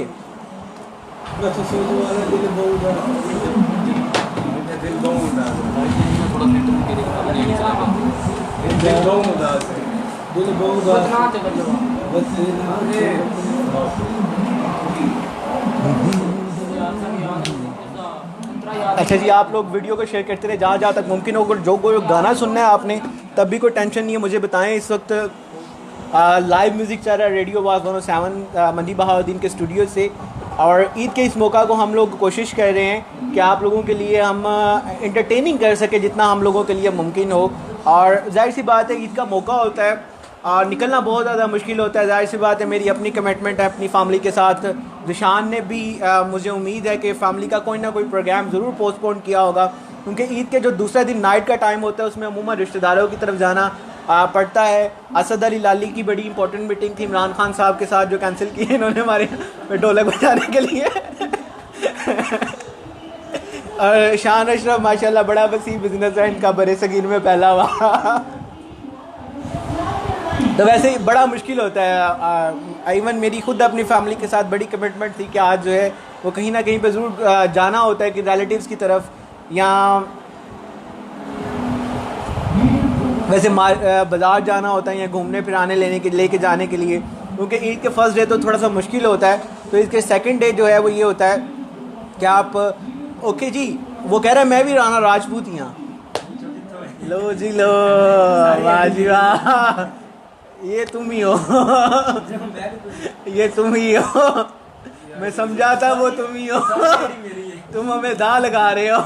अच्छा जी, आप लोग वीडियो को शेयर करते रहे जहाँ तक मुमकिन हो। जो कोई गाना सुनना है आपने, तब भी कोई टेंशन नहीं है, मुझे बताएं। इस वक्त लाइव म्यूज़िक चल रहा है रेडियो आवाज़ 107 मंडी बहाउद्दीन के स्टूडियो से, और ईद के इस मौका को हम लोग कोशिश कर रहे हैं कि आप लोगों के लिए हम इंटरटेनिंग कर सके जितना हम लोगों के लिए मुमकिन हो। और जाहिर सी बात है, ईद का मौका होता है और निकलना बहुत ज़्यादा मुश्किल होता है। जाहिर सी बात है, मेरी अपनी कमिटमेंट है अपनी फैमिली के साथ। जिशान ने भी मुझे उम्मीद है कि फ़ैमिली का कोई ना कोई प्रोग्राम ज़रूर पोस्टपोन किया होगा, क्योंकि ईद के जो दूसरा दिन नाइट का टाइम होता है उसमें अमूमन रिश्तेदारों की तरफ जाना पढ़ता है। असद अली लाली की बड़ी इंपॉर्टेंट मीटिंग थी इमरान खान साहब के साथ जो कैंसिल की है इन्होंने हमारे ढोलक बजाने के लिए। और शान अशरफ माशाल्लाह बड़ा वसी बिजनेस है इनका, बड़े सगीर में पहला हुआ। तो वैसे ही बड़ा मुश्किल होता है। इवन मेरी खुद अपनी फैमिली के साथ बड़ी कमिटमेंट थी कि आज जो है वो कहीं ना कहीं पे ज़रूर जाना होता है कि रिलेटिव्स की तरफ, या वैसे बाज़ार जाना होता है या घूमने फिराने लेके जाने के लिए, क्योंकि ईद के फर्स्ट डे तो थोड़ा सा मुश्किल होता है। तो इसके सेकंड डे जो है वो ये होता है कि आप ओके जी, वो कह रहा है मैं भी राणा राजपूत ही हाँ। लो जी लो, वाह जी वाह, ये तुम ही हो। ये तुम ही हो, मैं समझा था वो तुम ही हो। तुम हमें दा लगा रहे हो।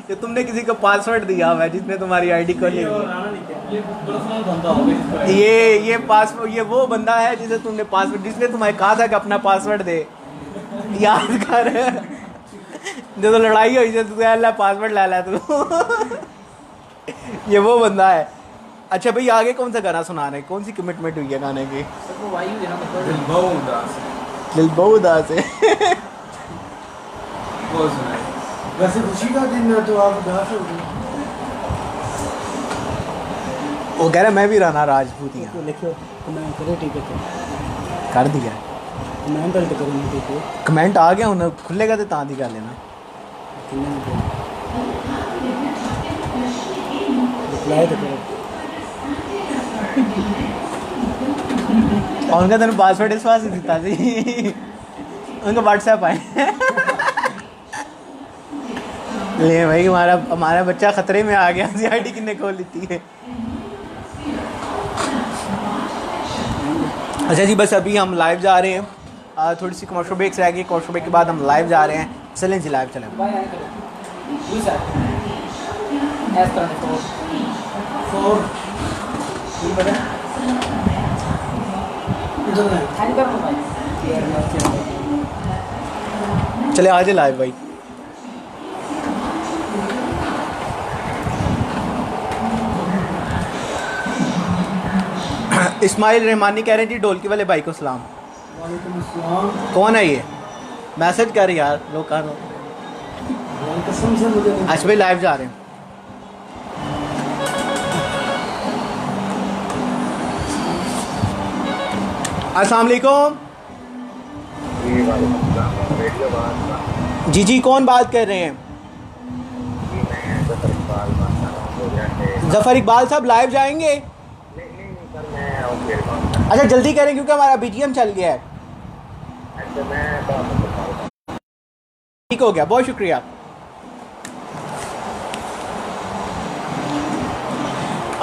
ये तुमने किसी को पासवर्ड दिया हुआ है जिसने तुम्हारी आईडी खोली। ये पासवर्ड, ये वो बंदा है जिसे तुमने पासवर्ड, जिसने तुम्हें कहा था कि अपना पासवर्ड दे, याद कर। जो तो लड़ाई हुई थी अल्लाह पासवर्ड ला तू। ये वो बंदा है। अच्छा भाई आगे कौन सा गाना सुना रहे हैं, कौन सी कमिटमेंट हुई है गाने की? दिल बहुत उदास है। वैसे खुशी का दिन है तो आप उदास हो गए। वो कह रहा है मैं भी राणा राजपूत ही हूँ। लिखो कमेंट करो, ठीक है? कर दिया कमेंट अलट करो, ठीक है? कमेंट आ गया हूँ, खुलेगा तो तां दी कर लेना। रिप्लाई तो करो। और उनका तेन पासवर्ड इस वास्ते दिता सी, उनका व्हाट्सएप आए। ले भाई हमारा बच्चा खतरे में आ गया, आईडी किन्ने खोल ली है। अच्छा जी बस अभी हम लाइव जा रहे हैं, थोड़ी सी कमर्शियल ब्रेक्स रह गई, कमर्शियल ब्रेक के बाद हम लाइव जा रहे हैं। चलें जी लाइव चलें। चले आ जाए लाइव भाई। इस्माइल रहमानी कह रहे हैं जी ढोलकी वाले भाई को सलाम। वालेकुम अस्सलाम। कौन है ये? मैसेज कर यार लोग कहा कसम से मुझे नहीं। अच्छा भाई लाइव जा रहे हैं। अस्सलाम वालेकुम। जी जी कौन बात कर रहे हैं? जफर इकबाल साहब लाइव जाएंगे? अच्छा जल्दी करें क्योंकि हमारा बीजीएम चल गया है। ठीक हो गया, बहुत शुक्रिया।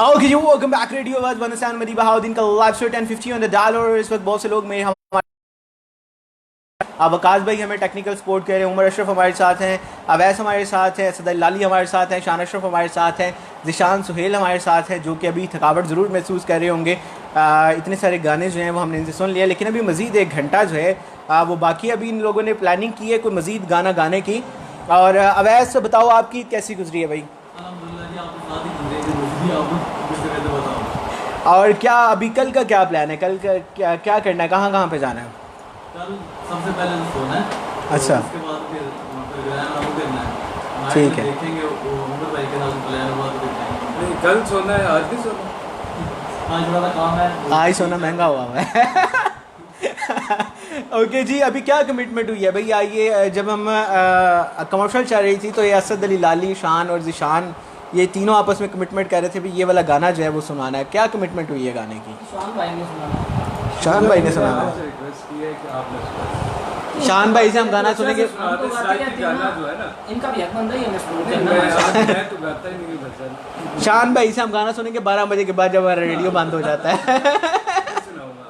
ओके जी, वेलकम बैक रेडियो आवाज बनसान मदी बहाउद्दीन का live show 10:50 on the dial. और इस वक्त बहुत से लोग मेरे अब वकास भाई हमें टेक्निकल सपोर्ट कर रहे हैं, उमर अशरफ हमारे साथ हैं, अवैस हमारे साथ हैं, असद लाली हमारे साथ हैं, शान अशरफ हमारे साथ हैं, ज़िशान सुहेल हमारे साथ हैं, जो कि अभी थकावट ज़रूर महसूस कर रहे होंगे। इतने सारे गाने जो हैं वो हमने इनसे सुन लिया, लेकिन अभी मज़ीद 1 घंटा जो है वो बाकी अभी इन लोगों ने प्लानिंग की है कोई मज़ीद गाना गाने की। और अवैस बताओ आपकी कैसी गुजरी है भाई? और क्या अभी कल का क्या प्लान है? कल का क्या करना है, कहाँ कहाँ पे जाना है? कल सबसे पहले तो सोना है। अच्छा उसके बाद फिर जो है ना वो करना है। ठीक है। देखेंगे वो उमर भाई के साथ प्लान हुआ तो देखेंगे। नहीं कल सोना है, आज नहीं सोना। आज थोड़ा सा काम है, आज सोना महंगा हुआ है। ओके जी, अभी क्या कमिटमेंट हुई है भाई? आइए, जब हम कमर्शियल चल रही थी तो ये असद अली लाली, शान और ज़िशान ये तीनों आपस में कमिटमेंट कर रहे थे भी ये वाला गाना जो है वो सुनाना है। क्या कमिटमेंट हुई है गाने की? शान भाई ने सुनाना। शान भाई ने सुनाना है। रिक्वेस्ट की है कि आप शान भाई से हम गाना सुनेंगे। गाना जो है ना इनका भी हक बनता ही हमें सपोर्ट मैं करना। तो गाता ही नहीं बच्चा। शान भाई से हम गाना सुनेंगे 12 बजे के बाद जब हमारा रेडियो बंद हो जाता है। सुनाऊंगा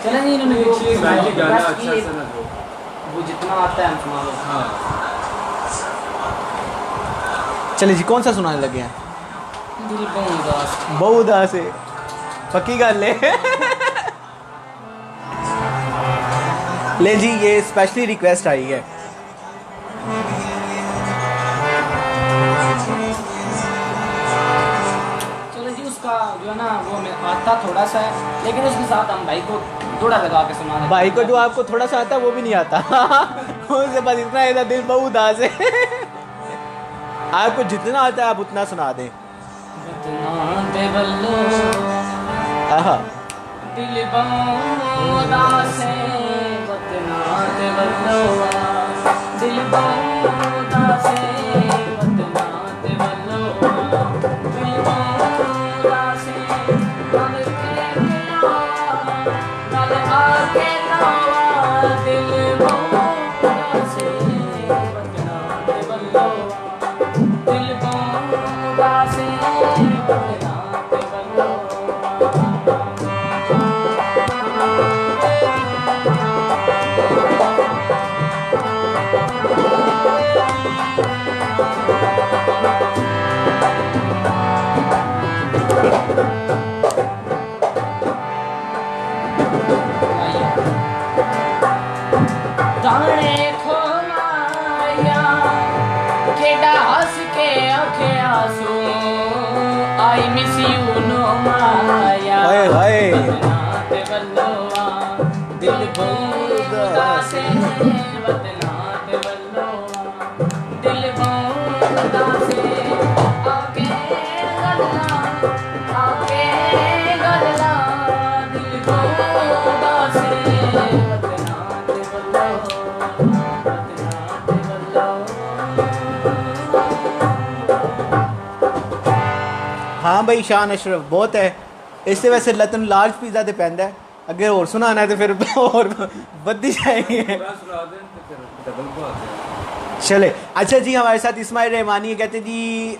चलें जी, इन्होंने जो गाना request अच्छा की, सुना दो। वो जितना आता है हम सुना दो। हाँ चलिए जी, कौन सा सुनाने लगे हैं? दिल बहुत उदास। बहुत उदास है, पक्की गल है। ले जी, ये स्पेशली रिक्वेस्ट आई है। चलो जो है ना वो आता थोड़ा सा है, लेकिन उसके साथ हम भाई को थोड़ा लगा के सुना देते भाई को जो आपको थोड़ा सा आता है वो भी नहीं आता उनसे बस इतना है, दिल बहुत उदास है आपको जितना आता है आप उतना सुना दें। बदना दे बल्लो आहा दिल बौदा से, बदना दे बल्लो दिल बौदा से, बदना दे बल्लो दिल बौदा से, गल के मिला गल आके लावा दिल बौदा से, बदना दे बल्लो दिल बौदा से, बदना दे बल्लो। दाने खोलाया केड़ा हंस के आखे आंसू आई मिस यू नो माया हाय हाय बदना ते बल्लोआ दिल बौदा से, बदना ते बल्लोआ दिल बौदा से, आके गल्ला दिल बौदा से, बदना ते बल्लोआ बदना ते बल्लोआ। हाँ भाई शान अशरफ बहुत है इससे वैसे लतन लार्ज पिज़्ज़ा ते पैंदा है अगर और सुनाना है तो फिर और बद्दी जाएंगे चले। अच्छा जी हमारे साथ इस्माइल रहमानी है, कहते जी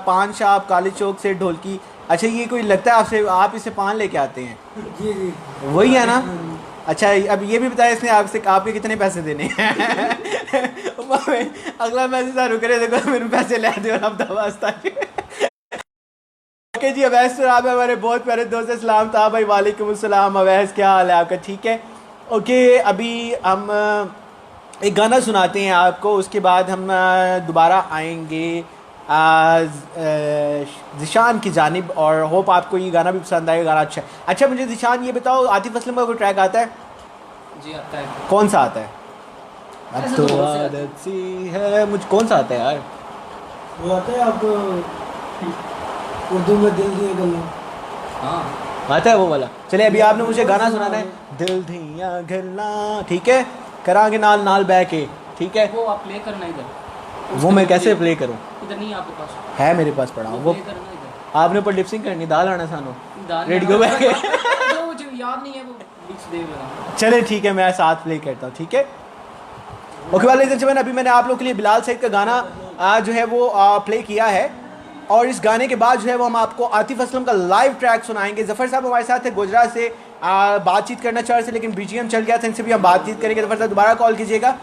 पान शाप काली चौक से ढोलकी। अच्छा ये कोई लगता है आपसे आप इसे पान लेके आते हैं? जी जी वही है ना? अच्छा अब ये भी बताया इसने आपसे आपके कितने पैसे देने हैं अगला मैसेज रुक रहे देखो मेरे पैसे ले दे और आप दवास्ता ओके जी अवैस सर आप हमारे बहुत प्यारे दोस्त सलाम था भाई। वालेकुम अस्सलाम अवैस क्या हाल है आपका? ठीक है ओके अभी हम एक गाना सुनाते हैं आपको, उसके बाद हम दोबारा आएंगे ज़िशान की जानिब और होप आपको ये गाना भी पसंद आएगा। गाना अच्छा है। अच्छा मुझे ज़िशान ये बताओ आतिफ असलम का कोई ट्रैक आता है? जी आता है। कौन सा आता है? अब ऐसे तो तो बहुत से आदत सी है मुझे कौन सा आता है यार? वो आता है आपको उर्दू में दिल दिए गल्ला। हाँ आता है वो वाला? चले अभी आपने मुझे गाना सुनाना है दिल दिया गल्ला, ठीक है करांगे नाल नाल बह के, ठीक है वो आप प्ले करना इधर। वो मैं कैसे प्ले करूं? इधर नहीं आपके पास, है मेरे पास पड़ा वो प्ले करना इधर। आपने ऊपर लिपसिंग करनी दाल आना सानो दाल रेडियो बह के जो मुझे याद नहीं है वो लिख दे मेरा। चले ठीक है मैं साथ प्ले करता हूँ, ठीक है ओके वाले अभी मैंने आप लोग के लिए बिलाल सईद का गाना जो है वो प्ले किया है और इस गाने के बाद जो है वो हम आपको आतिफ असलम का लाइव ट्रैक सुनाएंगे। जफ़र साहब हमारे साथ है गुजरात से, बातचीत करना चाह रहे थे लेकिन बीजीएम चल गया था, इनसे भी हम बातचीत करेंगे। जफ़र साहब दोबारा कॉल कीजिएगा।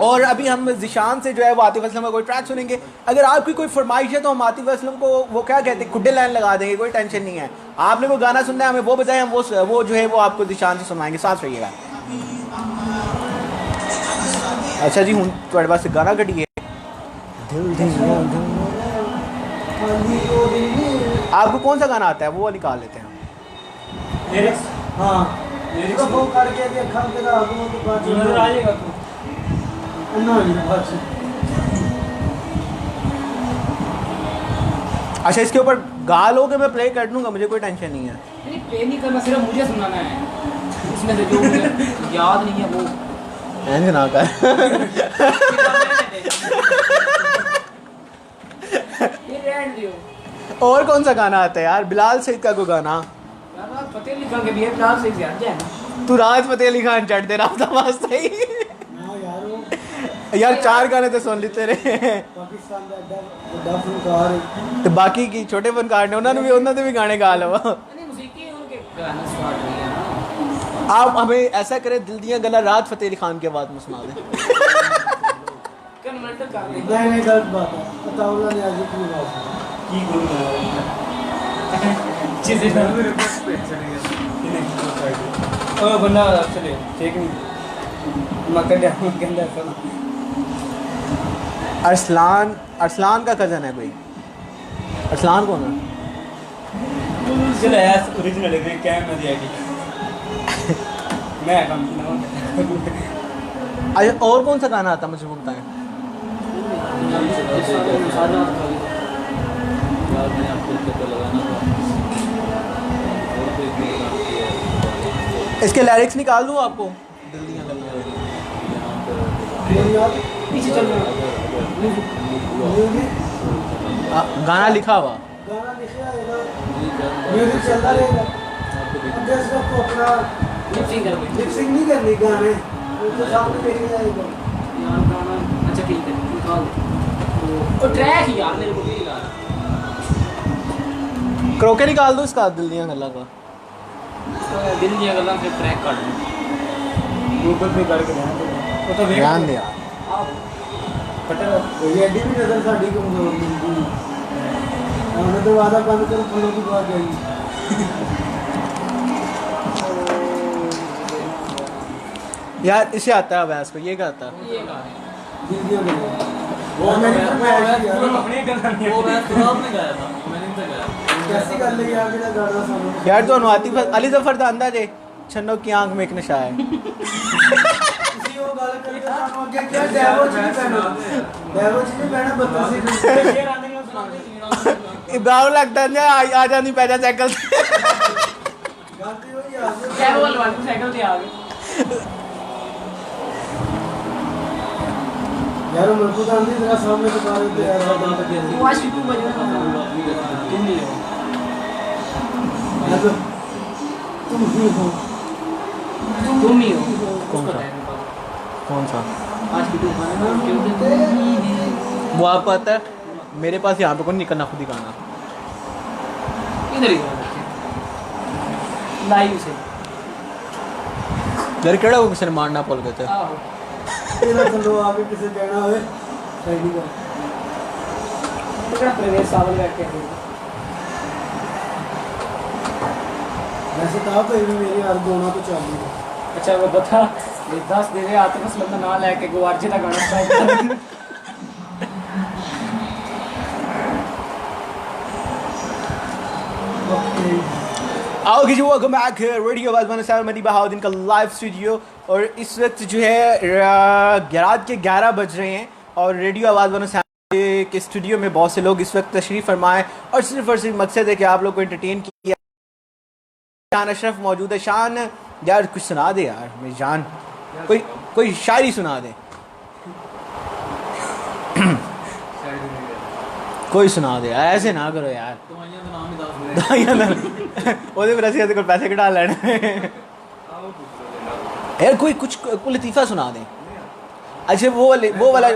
और अभी हम ज़िशान से जो है वो आतिफ असलम का कोई ट्रैक सुनेंगे। अगर आपकी कोई फरमाइश है तो हम आतिफ असलम को वो क्या कहते हैं कुड्डे लाइन लगा देंगे, कोई टेंशन नहीं है। आपने वो गाना सुनना है हमें वो बताएं, हम वो जो है वो आपको ज़िशान से सुनाएंगे, साथ रहिएगा। अच्छा जी हूँ थोड़े पास गाना कटिए आपको कौन सा गाना आता है वो निकाल लेते हैं। लिरिक्स हाँ लिरिक्स वो करके देखा के ना आगू तो बात नजर आ जाएगा तू ना ये बात से। अच्छा इसके ऊपर गा लोगे मैं प्ले कर दूंगा, मुझे कोई टेंशन नहीं है। नहीं प्ले नहीं करना, सिर्फ मुझे सुनाना है। इसमें से जो मुझे याद नहीं है वो ऐसे ना कर ये रहने दियो। और कौन सा गाना आता है यार? बिलाल सईद का कोई गाना? यार आप फतेह अली खान के भी है, बिलाल से ज्यादा है ना। तू राज फतेह अली खान चढ़ दे रहा था वास्ते ही हाँ यार वो यार 4 गाने तो सुन लेते रहे पाकिस्तान ਦਾ ਵੱਡਾ ਫਨਕਾਰ तो बाकी की छोटे फनकार ने उन्होंने भी गाने गा लवा। नहीं मुझे उनके गाना स्टार्ट नहीं है ना। आप हमें ऐसा करें दिल दिया गला राज फतेह अली खान की आवाज में सुना दें। कन्वर्ट कर दे। नहीं गलत बात है बताओ ना आज की बात की गुरु चीजें ना ओ बंदा चले ठीक नहीं मकर दे गंदा सब। अरसलान का कज़न है कोई? अरसलान कौन है? चलो यार ओरिजिनल है कैम में दिया कि मैं काम की ना अच्छा और कौन सा गाना आता है मुझे वो बताएं। इसके लिरिक्स निकाल दूँ आपको। पीछे चल रहा गाना लिखा हुआ गाना लिखा है म्यूजिक चलता रहेगा। अब जैसे आपको अपना लिपसिंग नहीं करनी गाने तो सामने देख जाएगा यार गाना अच्छा ठीक है निकाल दे तो ट्रैक ही यार मेरे को भी गा क्रोके निकाल दो इसका दिल दिया गल्ला का। दिल दिया गल्ला फिर ट्रैक काट दूं गूगल पे करके ध्यान दे वो तो ध्यान दे यार। पता ये एडी भी नजर साड़ी कमजोर मिलती हमने तो वादा बंद कर फलों की बात गई यार इसे आता है अवैस को ये क्या आता है। ये गा वीडियो में वो मेरी मैं फरमाइश थी यार। अपने गाना वो मैं खुद ने गाया था मैंने नहीं गाया कैसी कर लगी आगे का गाना सुनो यार तो अनुआती अली जफर दा अंदाज है छन्नो की आंख में एक नशा है। किसी वो गाल करके सानू आगे क्या डेवो जी पहनो बदतमीजी शेर आने में सुना दे इब्राहिम लगता है आ जानी पैदा साइकिल से। गाती हुई यार क्या वो वाली साइकिल पे आ गए यार मेरे को तो आंधी तेरा सामने तो बाहर होते यार तू आज क्यों बजा तुम नहीं हो मैं तो तुम ही हो तुम ही हो कौन सा कौन सा आज की तू गाना क्योंकि तुम ही है वो आपको आता है मेरे पास यहाँ पे कौन नहीं करना खुद ही गाना। इधर ही लाइव से घर केड़ा को किसी ने मारना भूल गए थे। आहो तेरा चलो आगे किसे कहना होए सही नहीं कर पकड़ा प्रवेश सावल बैठ के वैसे तो आप भी मेरी हर दोनों तो चालू है अच्छा वो बता 10 दे दे आते बस लंबा ना लेके गुवारजी का गाना स्टार्ट कर आओ जी वेलकम बैक रेडियो आवाज़ 107 मनी बहाउद्दीन का लाइव स्टूडियो। और इस वक्त जो है रात के 11 बज रहे हैं और रेडियो आवाज़ 107 के स्टूडियो में बहुत से लोग इस वक्त तशरीफ़ फरमाएं और सिर्फ मकसद है कि आप लोग को एंटरटेन किया। शान अशरफ मौजूद है। शान यार कुछ सुना दे यार मेरी जान कोई शायरी सुना दे कोई सुना दे यार ऐसे ना करो यार ਉਹਦੇ पर ਅਸੀਂ कोई पैसे कटा लेने यार कोई लतीफ़ा सुना दें। अच्छा वो वाला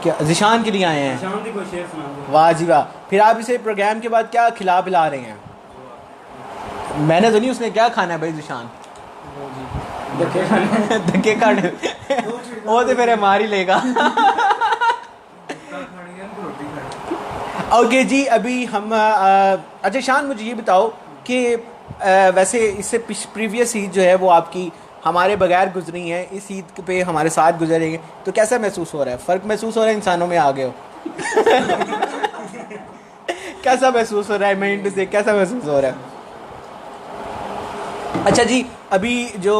क्या जिशान के लिए आए हैं। शांति को शेर सुना दो वाह जी वाह। फिर आप इसे प्रोग्राम के बाद क्या खिला पिला रहे हैं। मैंने तो नहीं उसने क्या खाना है भाई जिशान धक्के खाने वो तो फिर मार ही लेगा। ओके जी अभी हम अच्छा शान मुझे ये बताओ कि वैसे इससे प्रीवियस ईद जो है वो आपकी हमारे बगैर गुजरी है, इस ईद पे हमारे साथ गुजरेंगे तो कैसा महसूस हो रहा है? फ़र्क महसूस हो रहा है इंसानों में आ गए हो? कैसा महसूस हो रहा है? मैं से कैसा महसूस हो रहा है? अच्छा जी अभी जो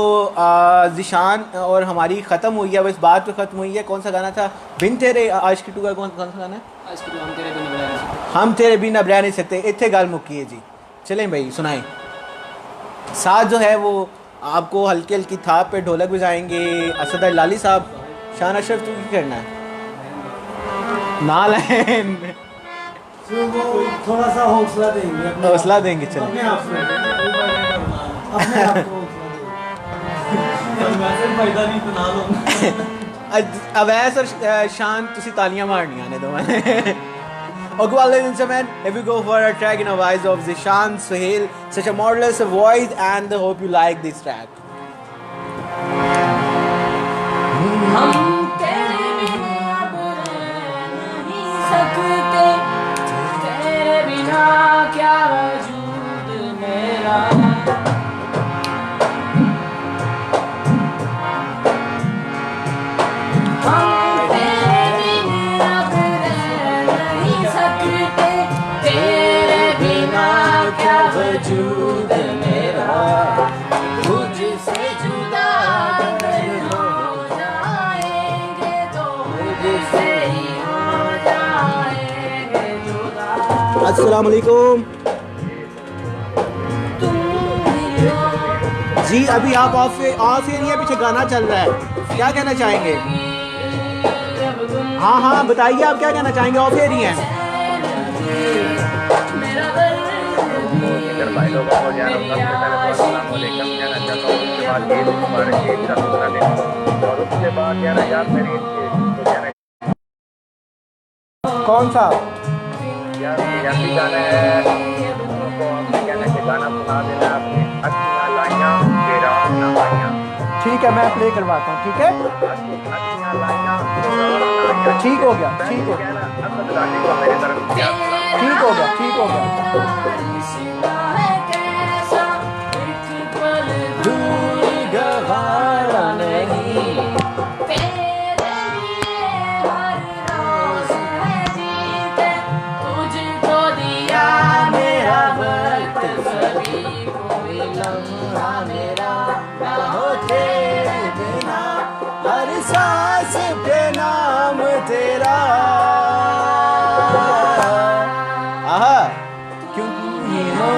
जिशान और हमारी ख़त्म हुई है वो इस बात पे ख़त्म हुई है। कौन सा गाना था? बिन तेरे आज की टू का कौन सा गाना है? आज की हम तेरे बिना रह नहीं सकते। हम तेरे बिना रह नहीं सकते। इतने गाल मुक्की है जी। चलें भाई सुनाएं। साथ जो है वो आपको हल्की हल्की थाप पे ढोलक बजाएंगे असद लाली साहब। शान अशरफ तू क्या करना है? नाल है वो थोड़ा सा हौसला देंगे हौसला देंगे। चलो अपने आप से अपने आप को वैसे फायदा नहीं तो ना लो अवैस और शान तुसी तालियां मारनियां ने दो मैंने। Okay, well, ladies and gentlemen, here we go for a track in a voice of Zishan Sohail. Such a marvelous voice, and I hope you like this track. हम तेरे बिना अब रह नहीं सकते, तेरे बिना क्या वजूद मेरा। हम तेरे बिना अब रह नहीं सकते, तेरे बिना क्या वजूद मेरा तुझसे जुदा अगर हो जाएंगे तो मुझसे ही हो जाएंगे जुदा अस्सलाम वालेकुम तुम ही हो जी। अभी आप ऑफ एरिया पीछे गाना चल रहा है, क्या कहना चाहेंगे? अब तुम हाँ हाँ बताइए, आप क्या कहना चाहेंगे? ऑफ एरिया हैं। मेरा दर्द अगर भाई लोगों को ज्ञान होगा तो पहले तो अस्सलाम वालेकुम कहना चाहता हूँ। उसके बाद ईद मुबारक, ईद का दूसरा दिन, और उसके बाद क्या ना यार मेरी तो क्या ना कौन सा? यार यासी गाना है, उनको हमने कहना है कि गाना सुना देना अपनी अखियाँ लाइयाँ तेरा ना पाइयाँ, ठीक है, मैं प्ले करवाता हूँ। ठीक है, अखियाँ लाइयाँ तेरा ना पाइयाँ। ठीक हो गया, ठीक हो गया, कहना असद रानी को मेरी तरफ से प्यार सलाम। ठीक हो गया, ठीक हो गया। रिश्ता है कैसा एक पल दूर गवारा नहीं, तेरे लिए हर रोज है जीते तुझको दिया मेरा वक्त सभी कोई लम्हा मेरा ना हो तेरे बिना हर सांस पे नाम तेरा। आहा, क्यों ही हो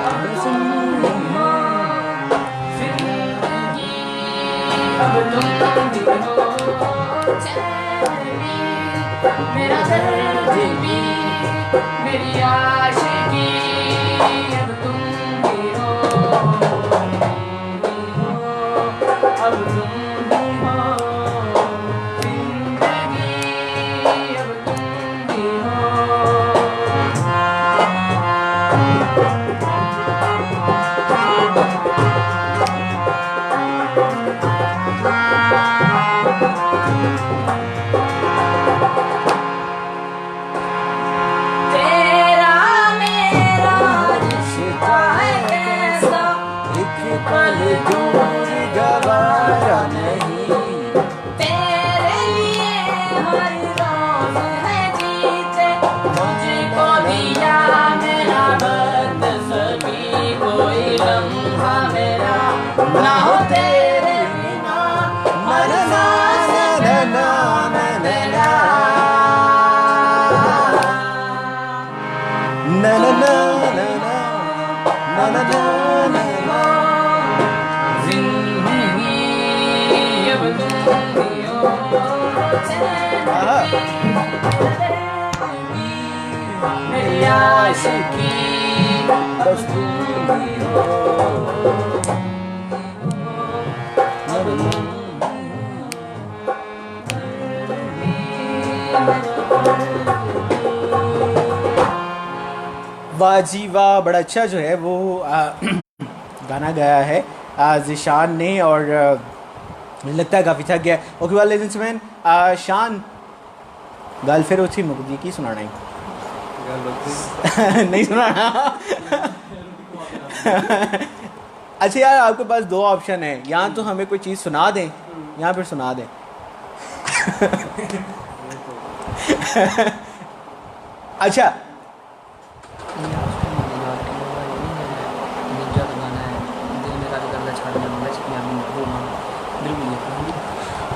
अब तुम भी हो चैनी मेरा दर्द भी मेरी आशिकी अब तुम भी हो अब तुम भी हो जिंदगी अब तुम भी हो तेरा मेरा रिश्ता है कैसा एक पल दूर गवारा नहीं, तेरे लिए हर रोज है जीते मुझको दिया मेरा वक्त सभी कोई लम्हा मेरा ना हो तेरे बिना मरना ना ना ना ना ना ना। जिंदगी अब तुम भी हो आहा, मेरी आशिकी बस तुम ही हो। वाह जी वाह, बड़ा अच्छा जो है वो गाना गाया है ज़िशान ने, और मुझे लगता है काफ़ी थक गया। ओके वाले जेंटलमैन, शान गल फिर उसी मुकदी की सुनाना ही नहीं सुनाना। अच्छा यार, आपके पास दो ऑप्शन है, या तो हमें कोई चीज़ सुना दें या फिर सुना दें। अच्छा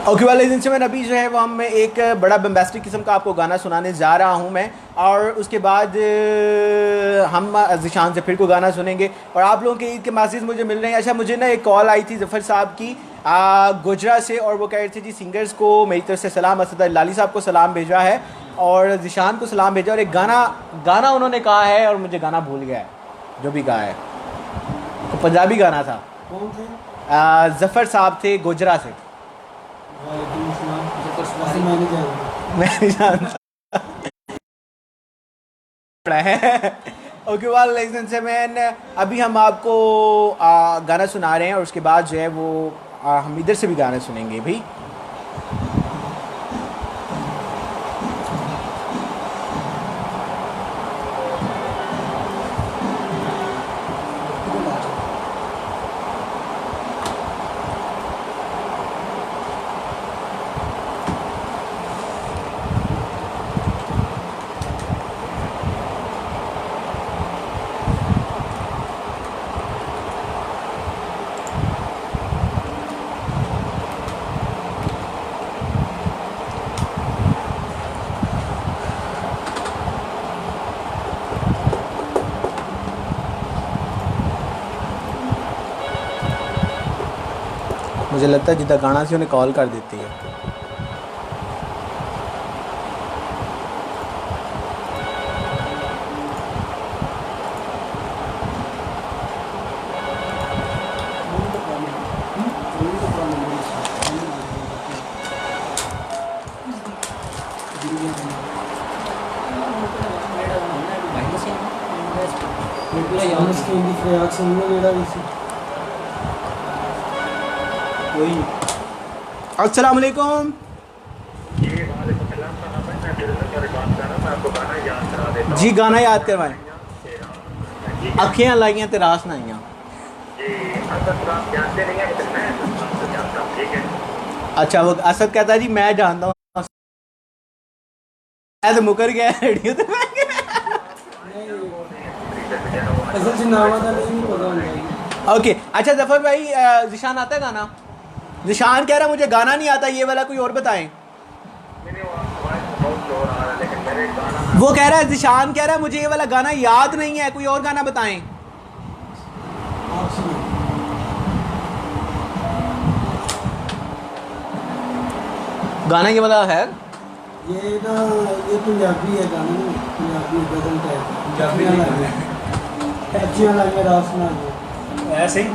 ओके वाले दिन से मैं अभी जो है वो हम एक बड़ा बम्बेस्टिक किस्म का आपको गाना सुनाने जा रहा हूँ मैं, और उसके बाद हम ज़िशान से फिर को गाना सुनेंगे, और आप लोगों के ईद के मैसेज मुझे मिल रहे हैं। अच्छा, मुझे ना एक कॉल आई थी ज़फ़र साहब की गुजरा से, और वो कह रहे थे जी सिंगर्स को मेरी तरफ से सलाम, असद लाली साहब को सलाम भेजा है और ज़िशान को सलाम भेजा, और एक गाना उन्होंने कहा है और मुझे गाना भूल गया है जो भी कहा है, तो पंजाबी गाना था। कौन थे? ज़फ़र साहब थे गुजरा से। वालेकुम अस्सलाम। ऐसे मैं नहीं जानता। मैं नहीं जानता है। ओके वालेकुम सेवन, अभी हम आपको गाना सुना रहे हैं, और उसके बाद जो है वो हम इधर से भी गाना सुनेंगे भी। मुझे लगता है जिदा गाना से उन्हें कॉल कर देती है। अस्सलाम वालेकुम। जी गाना याद करवाएं। अखियां लाइयां ते रास ना आइयां। अच्छा वो असद कहता है जी मैं जानता हूँ, मैं तो मुकर गया रेडियो तो मैं असल से नाम आता नहीं पता होगा। ओके अच्छा जफर भाई जिशान आता है गाना? जिशान कह रहा मुझे गाना नहीं आता, ये वाला कोई और बताएं। वो कह रहा है, जिशान कह रहा है मुझे ये वाला गाना याद नहीं है, कोई और गाना बताएं। गाना ये वाला है? ये ना ये पंजाबी है गाना, पंजाबी गजल टाइप पंजाबी गाना। अच्छियां लगे रास ना ऐसे ही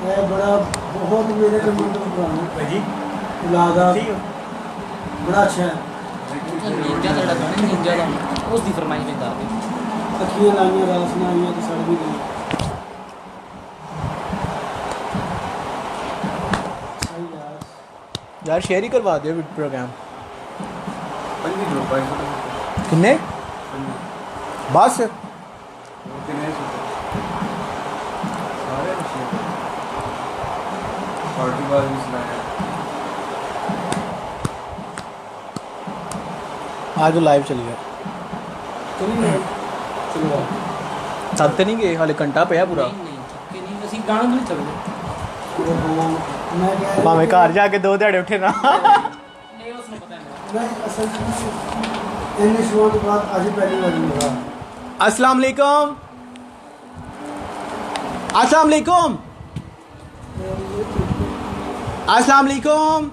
है बड़ा बहुत मेरे को पुराना जी लादा बड़ा अच्छा है। निंजा साडा गाना निंजा दा उस दी फरमाइश में गा दे। अखियां लाइयां रास ना आइयां तो सड़ भी गई। यार शेयर ही करवा दो प्रोग्राम। किन्ने बस आज तो लाइव चली गया। थक तो नहीं गए हाले घंटा पे पूरा? नहीं नहीं ਅਸੀਂ गाना नहीं चलते। भावें घर जाके 2 ध्याड़े उठे ना। नहीं उसने पता नहीं। मैं असल में इन शो के बाद आज ही पहली बार मिला। अस्सलाम वालेकुम। अस्सलाम वालेकुम। अस्सलाम वालेकुम।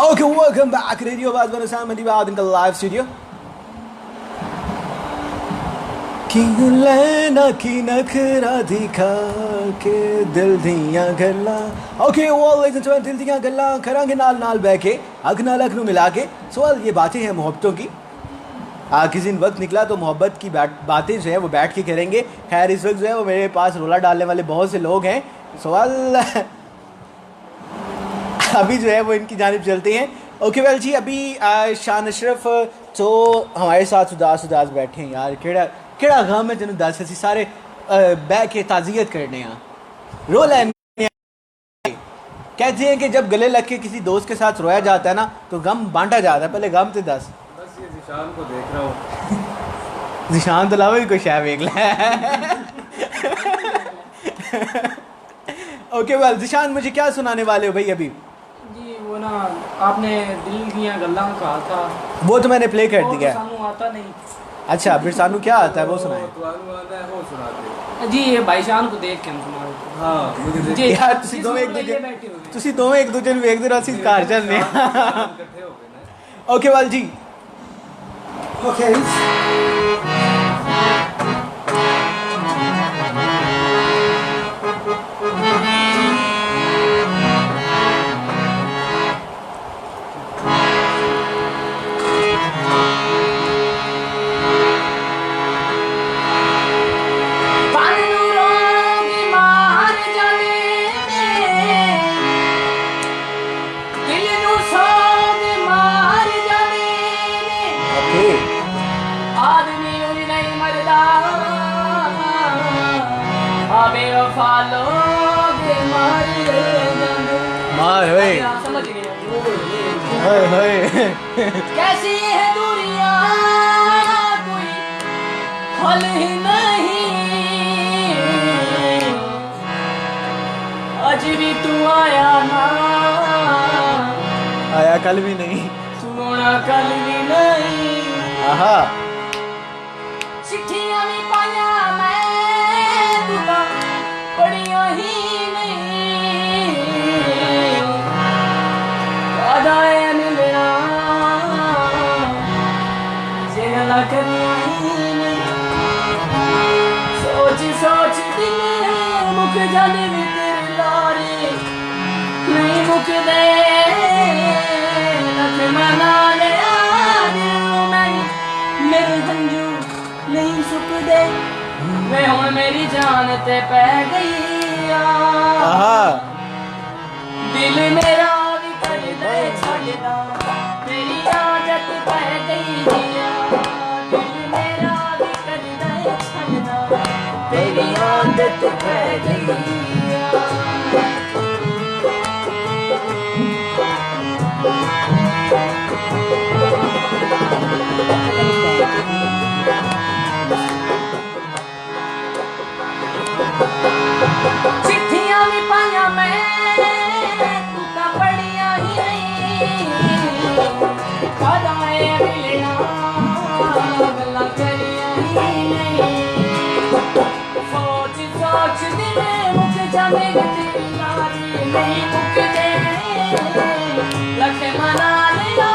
Okay, welcome back. Radio Baz Banasan Mandiba in the live studio. की नखरा दिखा के दिल दियां गल्ला। ओके ऑलवेज एंड दिल दियां गल्ला करांगे नाल नाल बह के अख नाल अख नू मिला के। सवाल ये बातें हैं मोहब्बतों की। किसी दिन वक्त निकला तो मोहब्बत की बातें जो है वो बैठ के करेंगे। खैर इस वक्त जो है वो मेरे पास रोला डालने वाले बहुत से लोग हैं। सवाल अभी जो है वो इनकी जानिब चलते हैं। ओके वेल जी अभी शान अशरफ तो हमारे साथ उदास उदास बैठे हैं। यार केड़ा गम है तेन दस असी सारे बह के ताज़ियत करने रो लेने। कहते हैं कि जब गले लग के किसी दोस्त के साथ रोया जाता है ना तो गम बांटा जाता है। पहले गम तो दस। बस ये जिशान को देख रहा हूँ। जिशान तो अलावा भी कोई शायद देख ले। ओके वेल जिशान मुझे क्या सुनाने वाले हो भाई अभी? जी वो ना आपने दिल की गल्ला कहा था वो तो मैंने प्ले कर दिया। सानू आता नहीं। अच्छा फिर सानू क्या आता है वो सुनाए। वो सुनाते जी ये भाईशान को देख के हम सुना रहे थे। हाँ मुझे जी यार ਤੁਸੀਂ ਦੋਵੇਂ ਇੱਕ ਦੂਜੇ ਨੂੰ ਵੇਖਦੇ ਰਹੋ ਅਸੀਂ ਘਰ ਚੱਲਦੇ ਹਾਂ। इकट्ठे हो गए ना। ਓਕੇ ਵਾਲ ਜੀ Okay. मार होए समझ गए। होए होए कैसी है दुनिया कोई हल ही नहीं आज भी तू आया ना आया कल भी नहीं। सोना कल भी नहीं आहा चिट्ठियां भी पाया मैं तू पढ़िया ही नहीं आदाए मिलना जे गला करना ही नहीं सोच सोच दिन मुक जाने भी तेरे लारे नहीं मुकदे लख मना लिया मेरे हंजू नहीं सुकदे मैं हुण मेरी जान ते पै गई आहा दिल मेरा भी कर दे छड़दा तेरी आदत पै गई दिल मेरा भी कर दे छड़दा तेरी आदत पै गई चिट्ठियां भी पाया मैं तू तो पढ़िया ही नहीं आदाए मिलना गल्लां करिया ही नहीं सोच सोच दिन मुक जावे तेरी यारी नहीं मुकदे लख मना लिया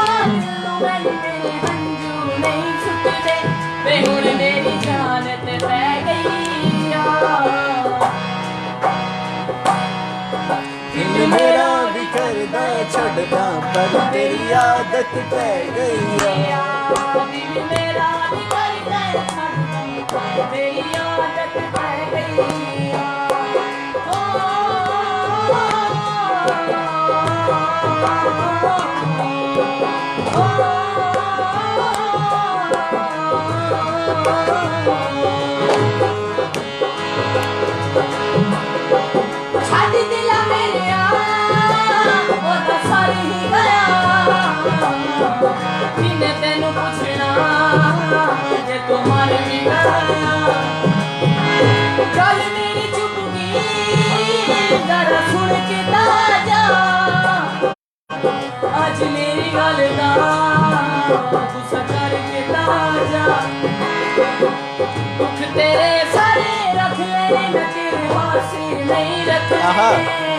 मैनू मेरे हंजू नहीं सुकदे वे हुण मेरी जान ते पै गई दिल मेरा भी करदा छड़दा पर तेरी आदत पै गई। दिल मेरा भी करदा छड़दा तेरी आदत पै गई छाड़ दिला मेरे वो तो सर ही गया जिन्हें तेनू पूछना जे तू मर भी गया गल मेरी चुप गई जरा सुन के ताजा आज मेरी गल दा गुस्सा करके ताजा दुख तेरे सारे रख ले मैं तेरे वासी नहीं आहा। रखने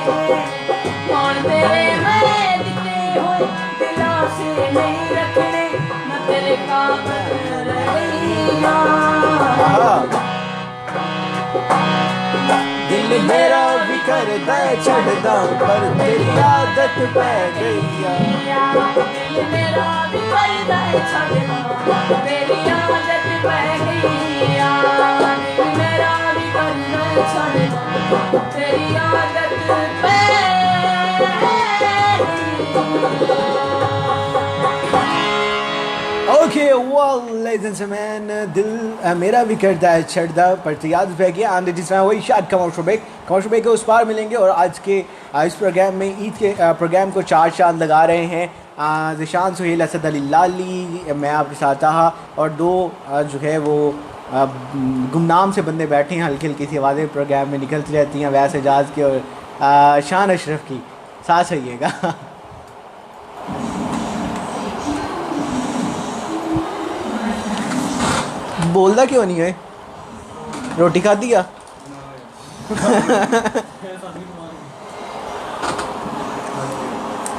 कौन तेरे मैं दिते हुए दिला से नहीं रखने न तेरे काम रह गई आहा दिल मेरा भी करदा छड़दा पर तेरी आदत पै गई। दिल मेरा भी करदा छड़दा तेरी आदत पै गई दिल मेरा भी करदा छड़दा तेरी आदत पै okay well ladies and gentleman दिल मेरा भी करदा है छड़दा पर तो याद रह गया एंड इट इज वही शायद कमर्शियल ब्रेक के उस पार मिलेंगे और आज के इस प्रोग्राम में ईद के प्रोग्राम को 4 चांद लगा रहे हैं ज़िशान सुहेल असद अली लाली मैं आपके साथ था और 2 जो है वो गुमनाम से बंदे बैठे हैं हल्की हल्की सी आवाज़ें प्रोग्राम में निकलती रहती हैं वैसे एजाज की और शान अशरफ की साथ रहिएगा। बोलता क्यों नहीं है रोटी खा दिया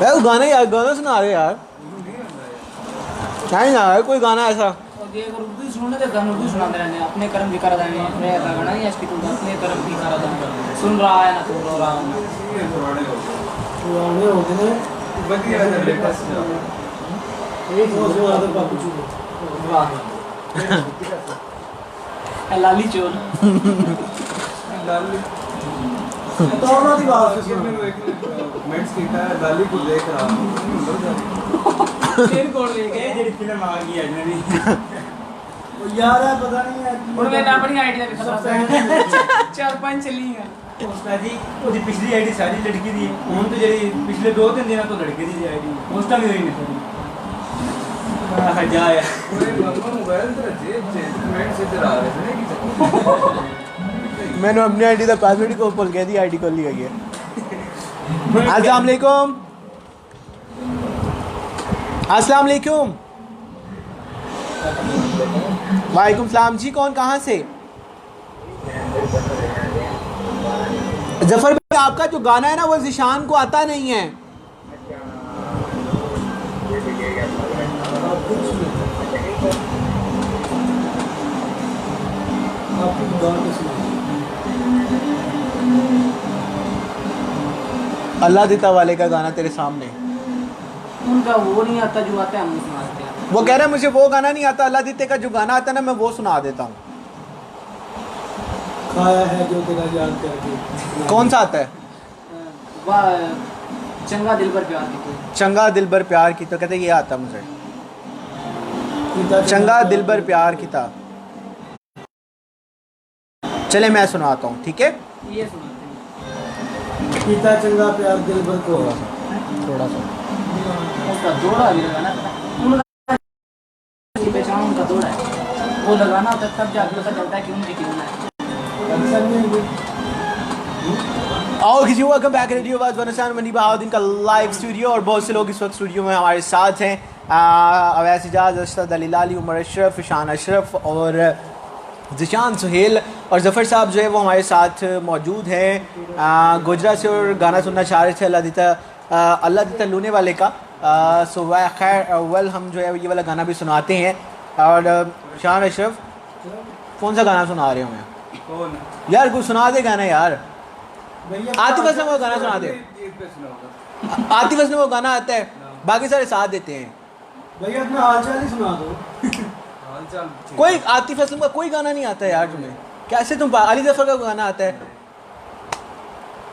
वो गाना यार गाना सुना रहे यार नहीं ना कोई गाना ऐसा उर्दू सुनने तो गाना उर्दू सुनाते रहने अपने कर्म भी कर देने अपने गाना ही इसकी तुम अपने कर्म भी कर देने सुन रहा है ना सुन रहा हूँ पुराने होते हैं बढ़िया है लेटेस्ट एक वो आदर बापू चुके वाह लाली चोर लाली तो ਉਹਨਾਂ ਦੀ ਬਾਤ आज मैंने एक कमेंट्स किया है लाली को देख रहा हूँ फिर कौन ले गए जेडी फिल्म आ गई है मेरी ਉਹ ਯਾਰ ਹੈ ਪਤਾ ਨਹੀਂ ਹੈ ਹੁਣ ਮੈਂ ਆਪਣੀ ਆਈਡੀ ਦਾ ਦਿਖਾ 4-5 ਚਲੀ ਆ ਉਸਤਾ ਜੀ ਉਹਦੀ ਪਿਛਲੀ ਆਈਡੀ ਸਾਰੀ ਲੜਕੀ ਦੀ ਹੁਣ ਤੇ ਜਿਹੜੀ ਪਿਛਲੇ 2-3 ਦਿਨਾਂ ਤੋਂ ਲੜਕੇ ਦੀ ਆਈਡੀ ਉਸ ਤਾਂ ਵੀ ਹੋਈ ਨਹੀਂ जाए मोबाइल तेरा जेब से कमेंट से तेरा आ रहे थे कि मैंने अपनी आईडी का पासवर्ड को भूल गया थी, आईडी खोल ली गई है। अस्सलाम वालेकुम, अस्सलाम वालेकुम। वालेकुम सलाम जी, कौन कहाँ से? जफर भाई, आपका जो गाना है ना वो ज़िशान को आता नहीं है। अल्लाह देता वाले का गाना तेरे सामने, उनका वो नहीं आता जो आता है हम सुनाते हैं। वो कह रहा है मुझे वो गाना नहीं आता, अल्लाह देते का जो गाना आता है ना मैं वो सुना देता हूँ। खाया है जो तेरा याद करके। कौन सा आता है? चंगा दिल पर प्यार की कोई। चंगा दिल भर प्यार की, तो कहते ये आता मुझे, चंगा दिल भर प्यार की था। चले मैं सुनाता हूँ, ठीक है? ये सुनाते हैं। पीता चंगा प्यार दिल भर को। थोड़ा सा उसका दौड़ा भी लगाना उनका पहचान उनका दौड़ा है, वो लगाना होता है तब जाके पता चलता है कि उनकी क्यों है। और किसी वेलकम बैक रेडियो आवाज़ वनसान मनी बहाउद्दीन का लाइव स्टूडियो, और बहुत से लोग इस वक्त स्टूडियो में हमारे साथ हैं। अवैस इजाज, अरशद अली लाली, उमर अशरफ, ईशान अशरफ और ज़िशान सुहेल, और ज़फ़र साहब जो है वो हमारे साथ मौजूद हैं। गुजरा से और गाना सुनना चाह रहे थे अल्लाह दिता लूने वाले का। सो वह खैर वेल हम जो है ये वाला गाना भी सुनाते हैं। और ईशान अशरफ कौन सा गाना सुना रहे हो? मैं कौन यार कुछ सुना दे गाना यार। आतिफ असलम वो गाना सुना दे। आतिफ असलम वो गाना आता है, बाकी सारे साथ देते हैं। भैया अपना हाल चाल ही सुना दो। कोई आतिफ असलम का कोई गाना नहीं आता है यार तुम्हें, कैसे तुम अली जफर का गाना आता है?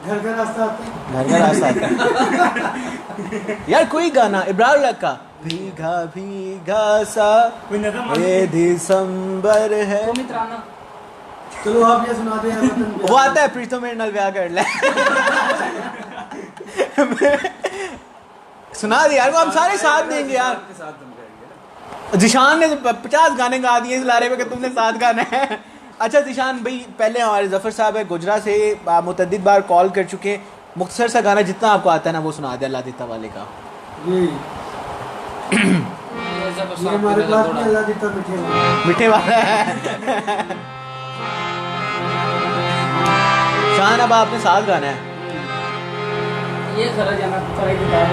घर का रास्ता आता है। घर का रास्ता आता है यार, कोई गाना इब्राहिम का भीगा भीगा सा ये दिसंबर है, वो मित्राना चलो आप ये सुनाते हैं वतन प्यार। वो आता है प्रीतो मेरे नाल ब्याह कर ले। सुना दे यार, वो हम सारे साथ देंगे यार। जिशान ने 50 गाने गा दिए इस लारे में कि तुमने 7 गाने हैं। अच्छा जिशान भाई, पहले हमारे जफर साहब है गुजरा से मुतद्दिद बार कॉल कर चुके हैं, मुख्तसर सा गाना जितना आपको आता है ना वो सुना दे अल्लाह देता वाले का। जी ये हमारे पास में अल्लाह देता मीठे वाला है। शान अब आपने 7 गाना है। ये खरा जाना करे किताब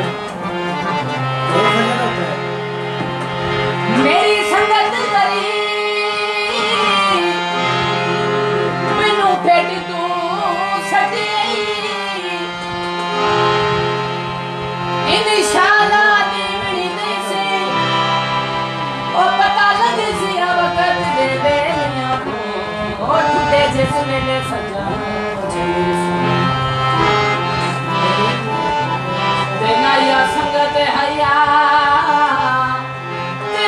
मेरी संगत करी मैनू फेट तू सटी इन शाला दीवनी दे से ओ पता लग सी वक्त दे दे ओ ठुटे जिस मेले सजा तेना या संगत हया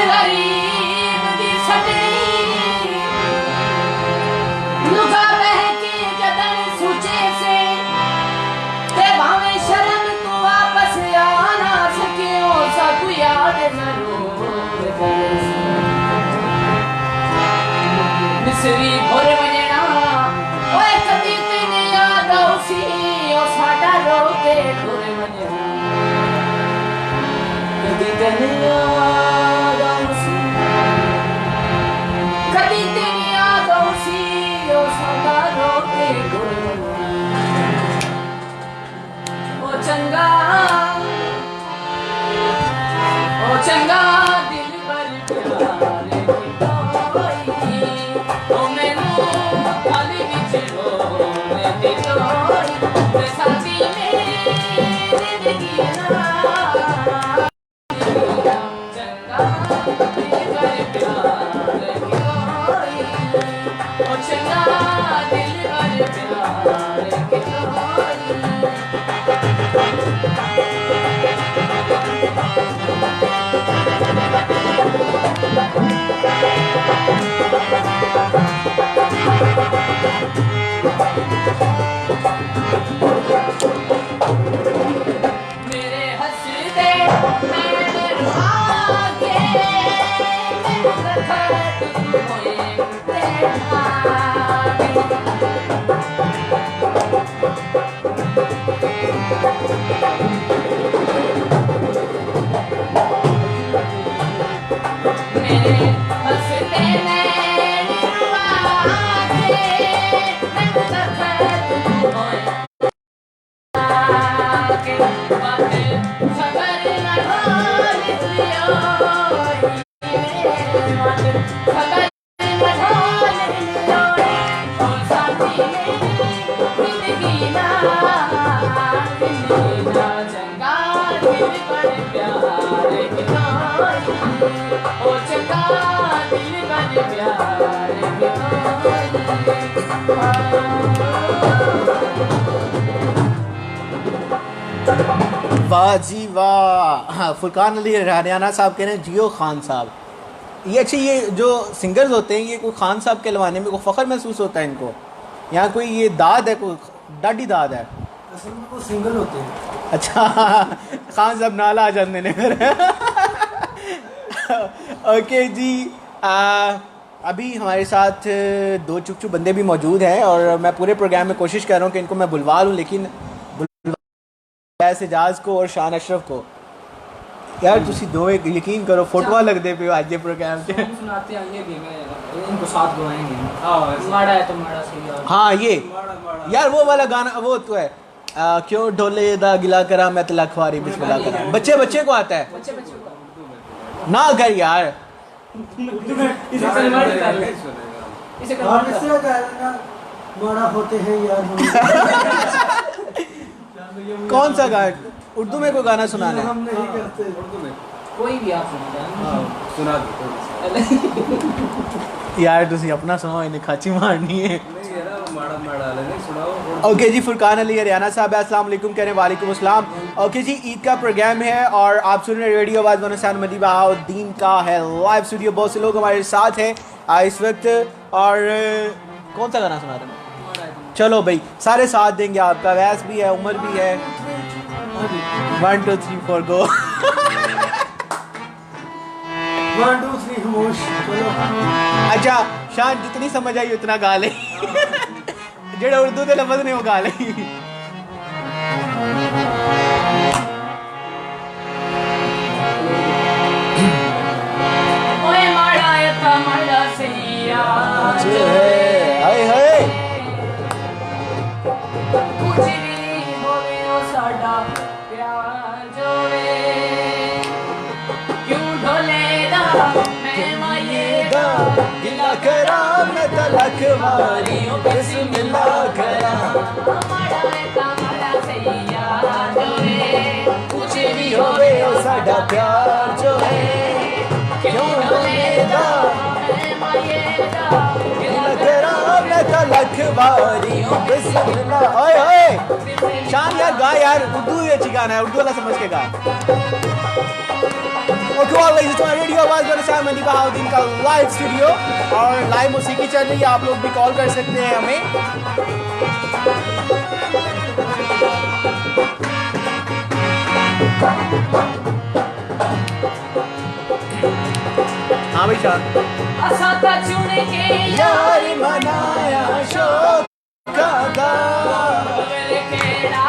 गरीब दी सटनी लुका बहकी जदन सूचे से ते भावे शर्म तू वापस आना सकियो सब याद जरूर मिसरी भोर वजना ओए कदी तेने याद औसी ओ साडा रोके भोर वजना कदी तेने याद औसी कदी तेने याद औसी ओ साडा रोके भोर वजना ओ चंगा दिल भर प्यार की ओ मैनू खाली विच रोने दी लोई ते साथी मेरी जिंदगी ना चंगा दिल भर प्यार की लोई ओ चंगा दिल भर प्यार की लोई मेरे हंसदे मैंने रुआ के हंसते नैन रुआते नैन तखत होए के बात खबर न ढोल लियो खबर न ढोल लियो ओ साथी जिंदगी ना चंगा दिल पर प्यार कितोई ओ चंगा दिल पर प्यार कितोई वाह जी वाह। हाँ, फुरकान अली हरियाणा साहब कह रहे हैं जियो खान साहब। ये अच्छे, ये जो सिंगर्स होते हैं ये कोई खान साहब कहलवाने में कोई फ़ख्र महसूस होता है इनको? यहाँ कोई ये दाद है, कोई डाडी दाद है? असल में वो सिंगल होते हैं। अच्छा खान साहब नाला आ जाते ने ओके जी। अभी हमारे साथ दो चुप बंदे भी मौजूद हैं और मैं पूरे प्रोग्राम में कोशिश कर रहा हूँ कि इनको मैं बुलवा लूँ, लेकिन एजाज को और शान अशरफ को यार तुसी दो एक यकीन करो फोटोआ लग दे पे आज ये प्रोग्राम के सुनाते आइए भी मैं इनको साथ गवाएंगे। हां माड़ा है तो माड़ा सही है। हाँ ये यार वो वाला गाना वो तो है क्यों ढोले दा गिला करा मैं तला खवारी बिस्मिल्लाह करा। बच्चे बच्चे को आता है बच्चे को ना कर यार। इसे कन्वर्ट कर ले इसे और कन्वर्ट इससे कर क्या है ना, बड़ा होते हैं यार हम। कौन सा गाना? उर्दू में कोई गाना सुनाना है? हम नहीं करते। कोई भी आप सुना दे यार तुसी अपना सुनाओ, इन्हें खाची मारनी है। ओके जी, फुरकान अली हरियाणा साहब अस्सलाम वालेकुम कह रहे हैं। वालेकुम अस्सलाम। ओके जी, ईद का प्रोग्राम है और आप सुन रहे रेडियो आवाज़ वनसान मदी बहाउद्दीन का है लाइव स्टूडियो। बहुत से लोग हमारे साथ हैं इस वक्त। और कौन सा गाना सुना रहे हैं? चलो भाई सारे साथ देंगे आपका। वैस भी है, उमर भी है। 1 2 3 4 गो। 1 2 3 खामोश चलो। अच्छा शान जितनी समझ आई उतना गा ले। जेड़ा उर्दू के लफ्ज ने वो गा ले। ओए माड़ा है ता माड़ा सैया हाय हाय कुछ भी होवे ओ साडा प्यार जोवे क्यों ढोले दा मैं माये दा गिला करा मैं तलक मारी बिस्मिल्लाह करा। माड़ा है ता माड़ा सैया जोवे कुछ भी होवे ओ साडा प्यार जो है क्यों ढोले दा मैं माये दा गिला करा मैं तलक मारी बिस्मिल्लाह। ओए ओए शान यार गा यार, उर्दू ही अच्छी गाना है, उर्दू वाला समझ के गा। Okay always it's my radio आवाज़ वनसान मदी बहाउद्दीन का लाइव स्टूडियो और लाइव मौसीकी चल रही है। आप लोग भी कॉल कर सकते हैं हमें। हाँ भाई शान। असा ता चुन के यार मनाया शौक का गा यार केड़ा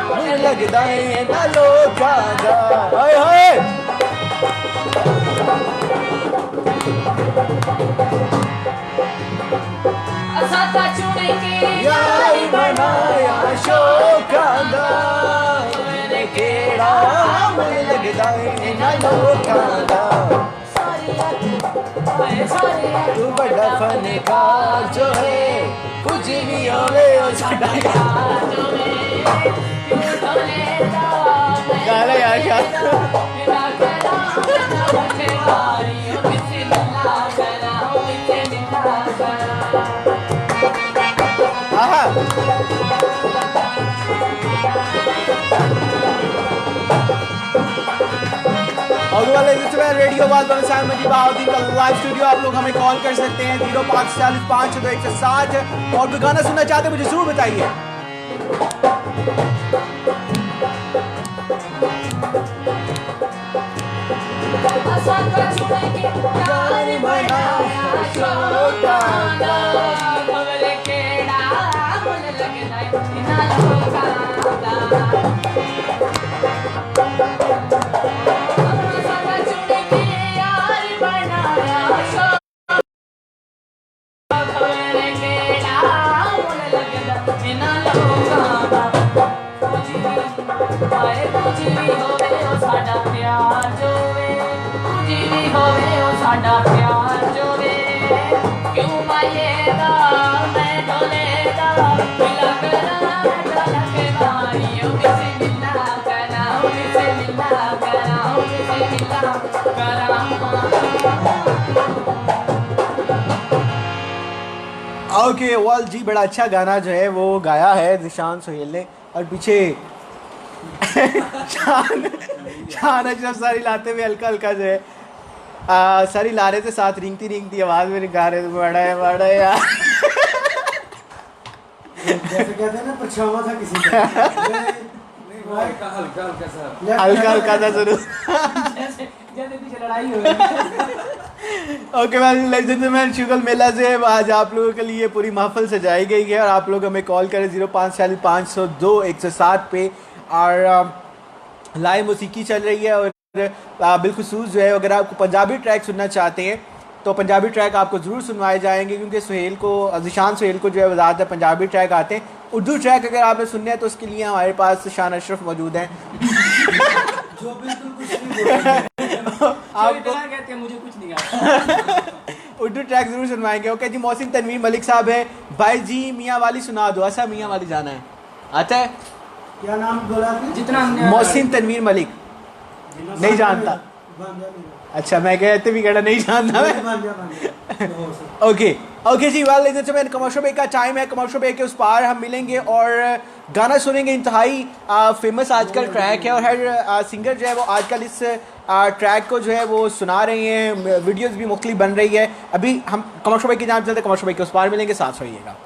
मुझे लगता है ना लोका गा। ओए होए असा ता चुन के यार मनाया शौक का गा मुझे केड़ा मुझे लगता है ना लोका गा। तू बड़ा फनकार जो है कुछ भी होवे ओ साडा यार जो है। गाना यार क्या आहा और वाले रेडियो आवाज़ वनसान मदी बहाउद्दीन का लाइव स्टूडियो। आप लोग हमें कॉल कर सकते हैं 0540 और कोई गाना सुनना चाहते हैं मुझे जरूर बताइए। साडा प्यार जोरे क्यों माये दा मैं डोले दा मिला करा डोला के मारियो बिस्मिल्लाह करा बिस्मिल्लाह करा बिस्मिल्लाह करा ओके वाल जी, बड़ा अच्छा गाना जो है वो गाया है ज़िशान सोहेल ने। और पीछे शान अशरफ सारी लाते हुए हल्का हल्का जो है सारी ला रहे थे, साथ रिंगती आवाज़ में गा रहे थे बड़ा है यार। जैसे कहते हैं ना परछावा था किसी का। हल्का हल्का सा हल्का था जरूर। जैसे पीछे लड़ाई हो गई। ओके मैन, शुगल मेला से आज आप लोगों के लिए पूरी महफिल सजाई गई है और आप लोग हमें कॉल करें 0540-502-107 पे। और लाइव मौसीकी चल रही है और बिलखुसूस जो है अगर आपको पंजाबी ट्रैक सुनना चाहते हैं तो पंजाबी ट्रैक आपको ज़रूर सुनवाए जाएंगे, क्योंकि ज़िशान सोहेल को जो है ज़्यादातर पंजाबी ट्रैक आते हैं। उर्दू ट्रैक अगर आपने सुनने हैं तो उसके लिए हमारे पास शान अशरफ मौजूद हैं। जो बिल्कुल कुछ नहीं बोलते। आपको कहते हैं मुझे कुछ नहीं आता। उर्दू ट्रैक ज़रूर सुनवाएंगे। ओके जी, मोहसिन तनवीर मलिक साहब हैं। भाई जी मियाँ वाली सुना दो। ऐसा मियाँ वाली जाना है, आता है? क्या नाम बोला आपने? जितना मोहसिन तनवीर मलिक नहीं जानता। अच्छा, मैं कहते भी कहना नहीं जानता मैं। ओके जी, well ladies and gentleman, commercial break का टाइम है। कमर्शियल ब्रेक के उस पार हम मिलेंगे और गाना सुनेंगे। इंतहाई फेमस आजकल ट्रैक है और हर सिंगर जो है वो आजकल इस ट्रैक को जो है वो सुना रहे हैं, वीडियोस भी मुख्तलिफ बन रही है। अभी हम कमर्शियल ब्रेक की जान चलते, कमर्शियल ब्रेक के उस पार मिलेंगे, साथ रहिएगा।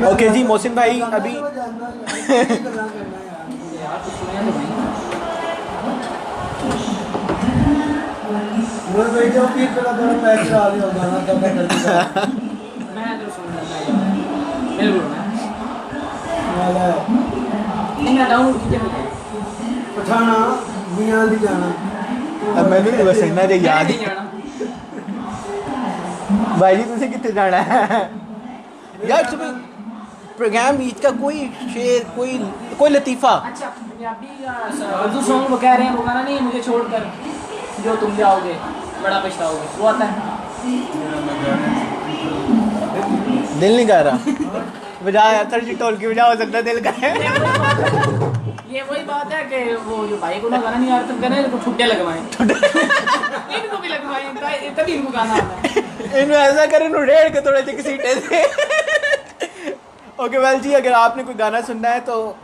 ओके जी, मोहसिन भाई अभी पठाना मियां दी जाना मैंने नहीं बस इतना जो याद भाई जी तुझे कितने जाना है यार? तुम्हें प्रोग्राम ईद का कोई शेर, कोई लतीफ़ा? अच्छा, पंजाबी उर्दू सॉन्ग वो कह रहे हैं, वो गाना नहीं है मुझे छोड़कर जो तुम जाओगे बड़ा पछताओगे, वो आता है? दिल नहीं कर रहा बजा यार, थोड़ी ढोल की बजा, हो सकता है दिल का है। ये वही बात है कि वो जो भाई को ना गाना नहीं आ रहा, तुम कहना इनको छुट्टे लगवाएं। इनको भी लगवाएं तभी इनको गाना आता है। इन्हें ऐसा करें रेड़ के थोड़े से सीटें से। ओके वेल जी, अगर आपने कोई गाना सुनना है तो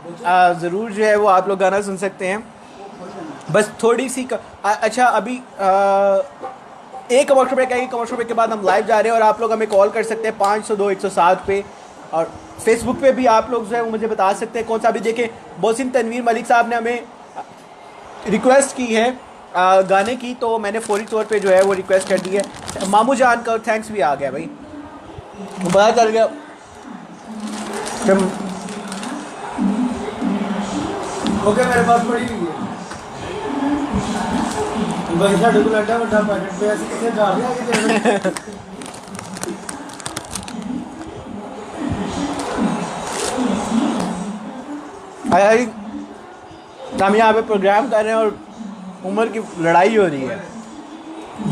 ज़रूर जो है वो आप लोग गाना सुन सकते हैं। बस थोड़ी सी अच्छा अभी एक कमर्शियल ब्रेक आएगी, कमर्शियल ब्रेक के बाद हम लाइव जा रहे हैं और आप लोग हमें कॉल कर सकते हैं 502-107 पे। और फेसबुक पे भी आप लोग जो है वो मुझे बता सकते हैं कौन सा। अभी देखें, मोहसिन तनवीर मलिक साहब ने हमें रिक्वेस्ट की है गाने की, तो मैंने फौरी तौर पे जो है वो रिक्वेस्ट कर दी है। मामू जान का थैंक्स भी आ गया भाई, पता चल गया। ओके, मेरे पास पड़ी हुई है भाई, साढ़े को एडा बड़ा पैकेट पे ऐसे कितने जा रहे हैं आगे हम यहाँ पे प्रोग्राम कर रहे हैं और उम्र की लड़ाई हो रही है,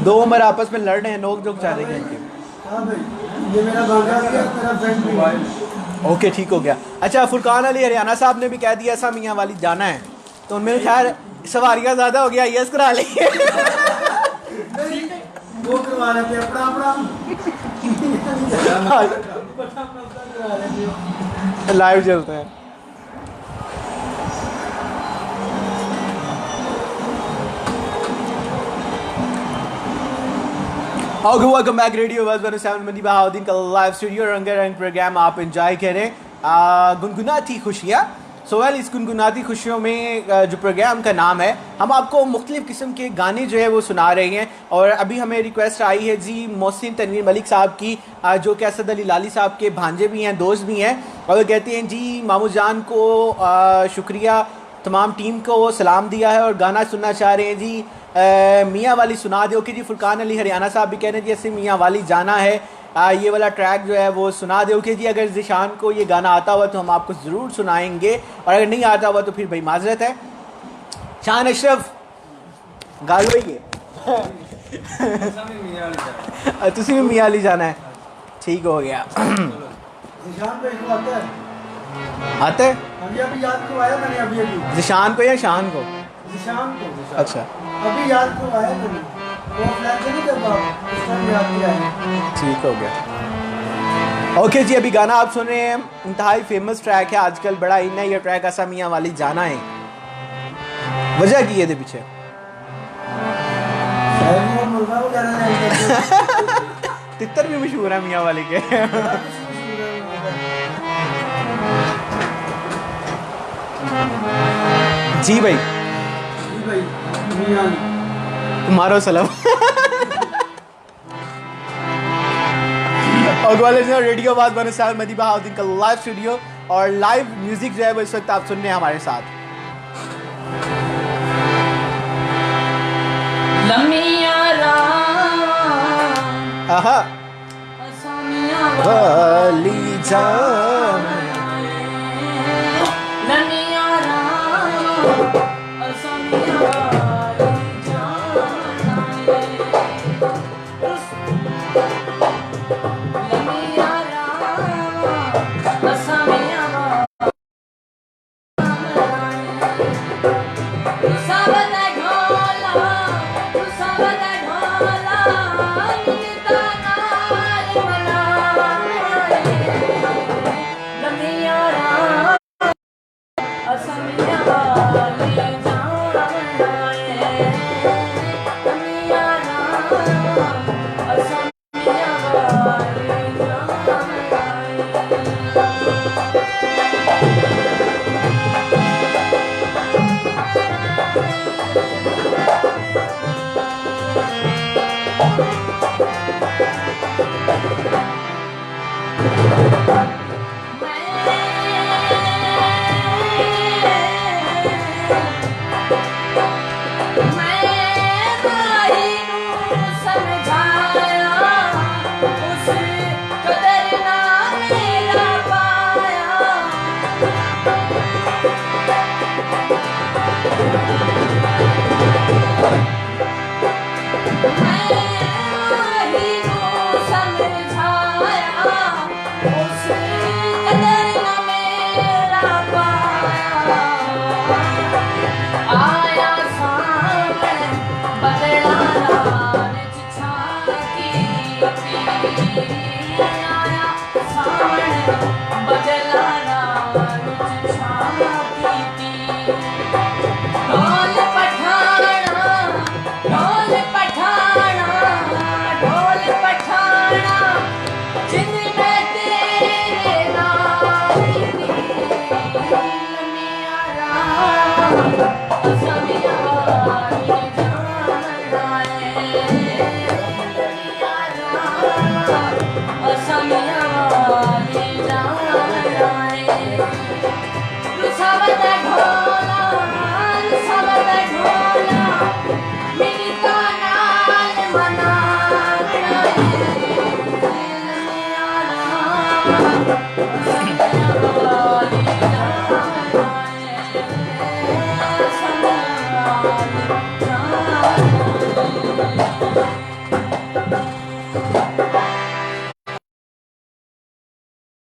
दो उम्र आपस में लड़ रहे हैं, नोक झोंक चल रही है इनकी। हाँ भाई, ये मेरा भांजा है, मेरा फ्रेंड भी है। ओके ठीक हो गया। अच्छा, फुरकान अली हरियाणा साहब ने भी कह दिया ऐसा मियाँ वाली जाना है, तो मेरे ख्याल सवारियाँ ज़्यादा हो गया, यस करा ली। वो करवा रहे थे अपना लाइव चलते हैं। ओके, वेलकम बैक रेडियो मंदी बहाउद्दीन का लाइव स्टूडियो रंगारंग प्रोग्राम आप एंजॉय करें। गुनगुनाती खुशियाँ। वेल इस गुनगुनाती खुशियों में जो प्रोग्राम का नाम है, हम आपको मुख्तलिफ़ किस्म के गाने जो है वो सुना रहे हैं। और अभी हमें रिक्वेस्ट आई है जी मोहसिन तनवीर मलिक साहब की, जो कि असद अली लाली साहब के भांजे भी हैं, दोस्त भी हैं, और वो कहते हैं जी मामू जान को शुक्रिया, तमाम टीम को सलाम दिया है और गाना सुनना चाह रहे हैं जी मियाँ वाली सुना दो। कि जी फुरकान अली हरियाणा साहब भी कह रहे हैं जी ऐसे मियाँ वाली जाना है। ये वाला ट्रैक जो है वो सुना दे। ओके जी, अगर ज़िशान को ये गाना आता हुआ तो हम आपको ज़रूर सुनाएंगे, और अगर नहीं आता हुआ तो फिर भाई माजरत है। शान अशरफ गा लो ये तुसी भी मियाँ ली जाना है, ठीक हो गया। निशान पे इसको आता है। आते हैं अभी अभी याद करवाया मैंने, अभी ज़िशान को या शान को? निशान को अच्छा अभी याद करवाया मैंने, वो फ्लैट नहीं करता उस टाइम याद किया है। ठीक हो गया। ओके जी, अभी गाना आप सुन रहे हैं, इंतहाई फेमस ट्रैक है, आजकल बड़ा इन है ये ट्रैक, असा मियाँ वाली जाना है। वजह की है पीछे शायद वो मुर्गा वगैरह नहीं करते। तितर भी मशहूर है मियाँ वाली के। जी भाई, जी भाई, मियां तुम्हारो सलाम। और ग्वालियर से रेडियो बात बने साहब मदी बहाउद्दीन का लाइव स्टूडियो, और लाइव म्यूजिक जो है वो इस वक्त आप सुन रहे हैं हमारे साथ। लमिया आहा वाली जान लमिया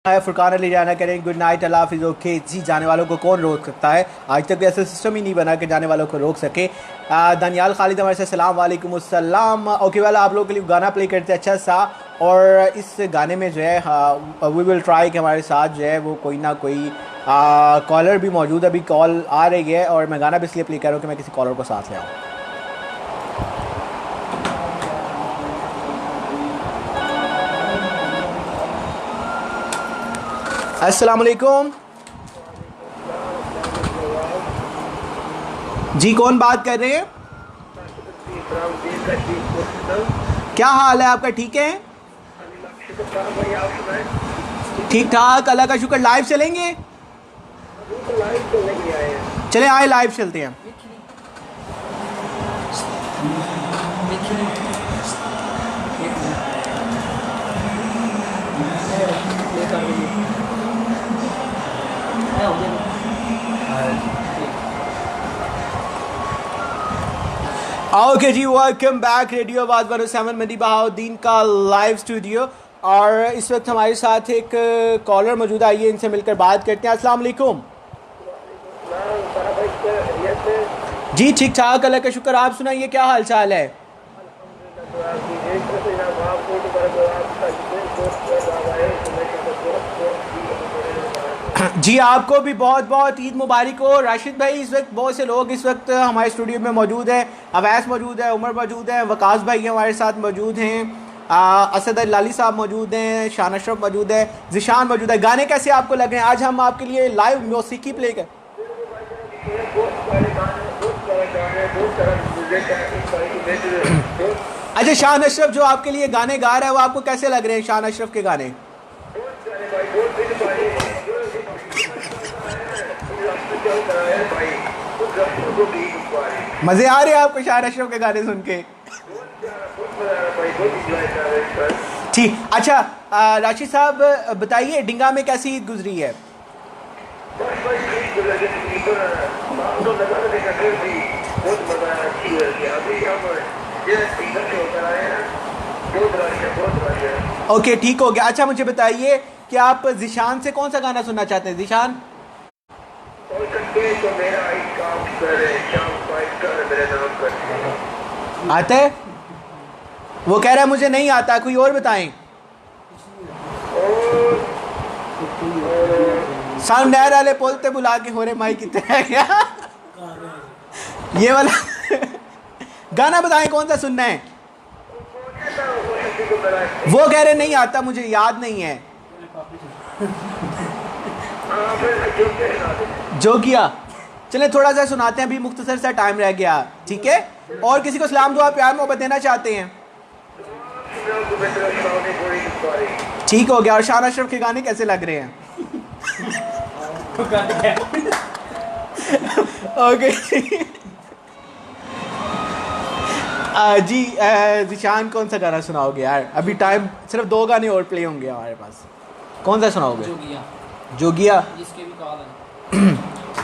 फुरकान अली राना करें गुड नाइट, अल्लाह हाफिज़। ओके जी, जाने वालों को कौन रोक सकता है? आज तक भी ऐसा सिस्टम ही नहीं बना कि जाने वालों को रोक सके। दानियाल खालिद हमारे से सलाम वालेकुम अस्सलाम। ओके वाला आप लोगों के लिए गाना प्ले करते हैं अच्छा सा, और इस गाने में जो है वी विल ट्राई कि हमारे साथ जो है वो कोई ना कोई कॉलर भी मौजूद है। अभी कॉल आ रही है और मैं गाना भी इसलिए प्ले कर रहा हूँ कि मैं किसी कॉलर को साथ ले आऊँ। अस्सलाम वालेकुम जी, कौन बात कर रहे हैं? क्या हाल है आपका? ठीक है, ठीक ठाक, अल्लाह का शुक्र। लाइव चलेंगे? चले आए, लाइव चलते हैं। कर लेंगे हो गया ओके जी, वेलकम बैक रेडियो आवाज़ 107 मंडी बहाउद्दीन का लाइव स्टूडियो। और इस वक्त हमारे साथ एक कॉलर मौजूद है, आइए इनसे मिलकर बात करते हैं। अस्सलाम वालेकुम जी। ठीक ठाक, अल्लाह का शुक्र। आप सुनाइए, क्या हाल चाल है? जी आपको भी बहुत बहुत ईद मुबारक हो। राशिद भाई, इस वक्त बहुत से लोग इस वक्त हमारे स्टूडियो में मौजूद हैं। अवैस मौजूद है, उमर मौजूद है, वकास भाई हमारे साथ मौजूद हैं, असद लाली साहब मौजूद हैं, शान अशरफ मौजूद है, जिशान मौजूद है। गाने कैसे आपको लग रहे हैं? आज हम आपके लिए लाइव मौसीकी प्ले कर। अच्छा, शान अशरफ जो आपके लिए गाने गा रहा है वो आपको कैसे लग रहे हैं? शान अशरफ के गाने मजे आ रहे हैं आपको शान अशरफ के गाने सुन के? ठीक। अच्छा राशिद साहब बताइए, डिंगा में कैसी ईद गुजरी है? ओके, ठीक हो गया। अच्छा मुझे बताइए कि आप जिशान से कौन सा गाना सुनना चाहते हैं? जिशान आता है? वो कह रहा है मुझे नहीं आता, कोई और बताएं। साउंड नहर वाले बोलते बुला के हो रहे माई कितने है क्या? ये वाला गाना बताएं, कौन सा सुनना है? वो कह रहे नहीं आता, मुझे याद नहीं है। जो किया चले थोड़ा सा सुनाते हैं, अभी मुख्तसर सा टाइम रह गया, ठीक है? और किसी को सलाम दुआ प्यार मोहब्बत देना चाहते हैं? ठीक हो गया। और शान अशरफ के गाने कैसे लग रहे हैं? ओके जी। जिशान कौन सा गाना सुनाओगे यार? अभी टाइम सिर्फ 2 गाने और प्ले होंगे हमारे पास। कौन सा सुनाओगे? जोगिया जिसके भी कॉल है।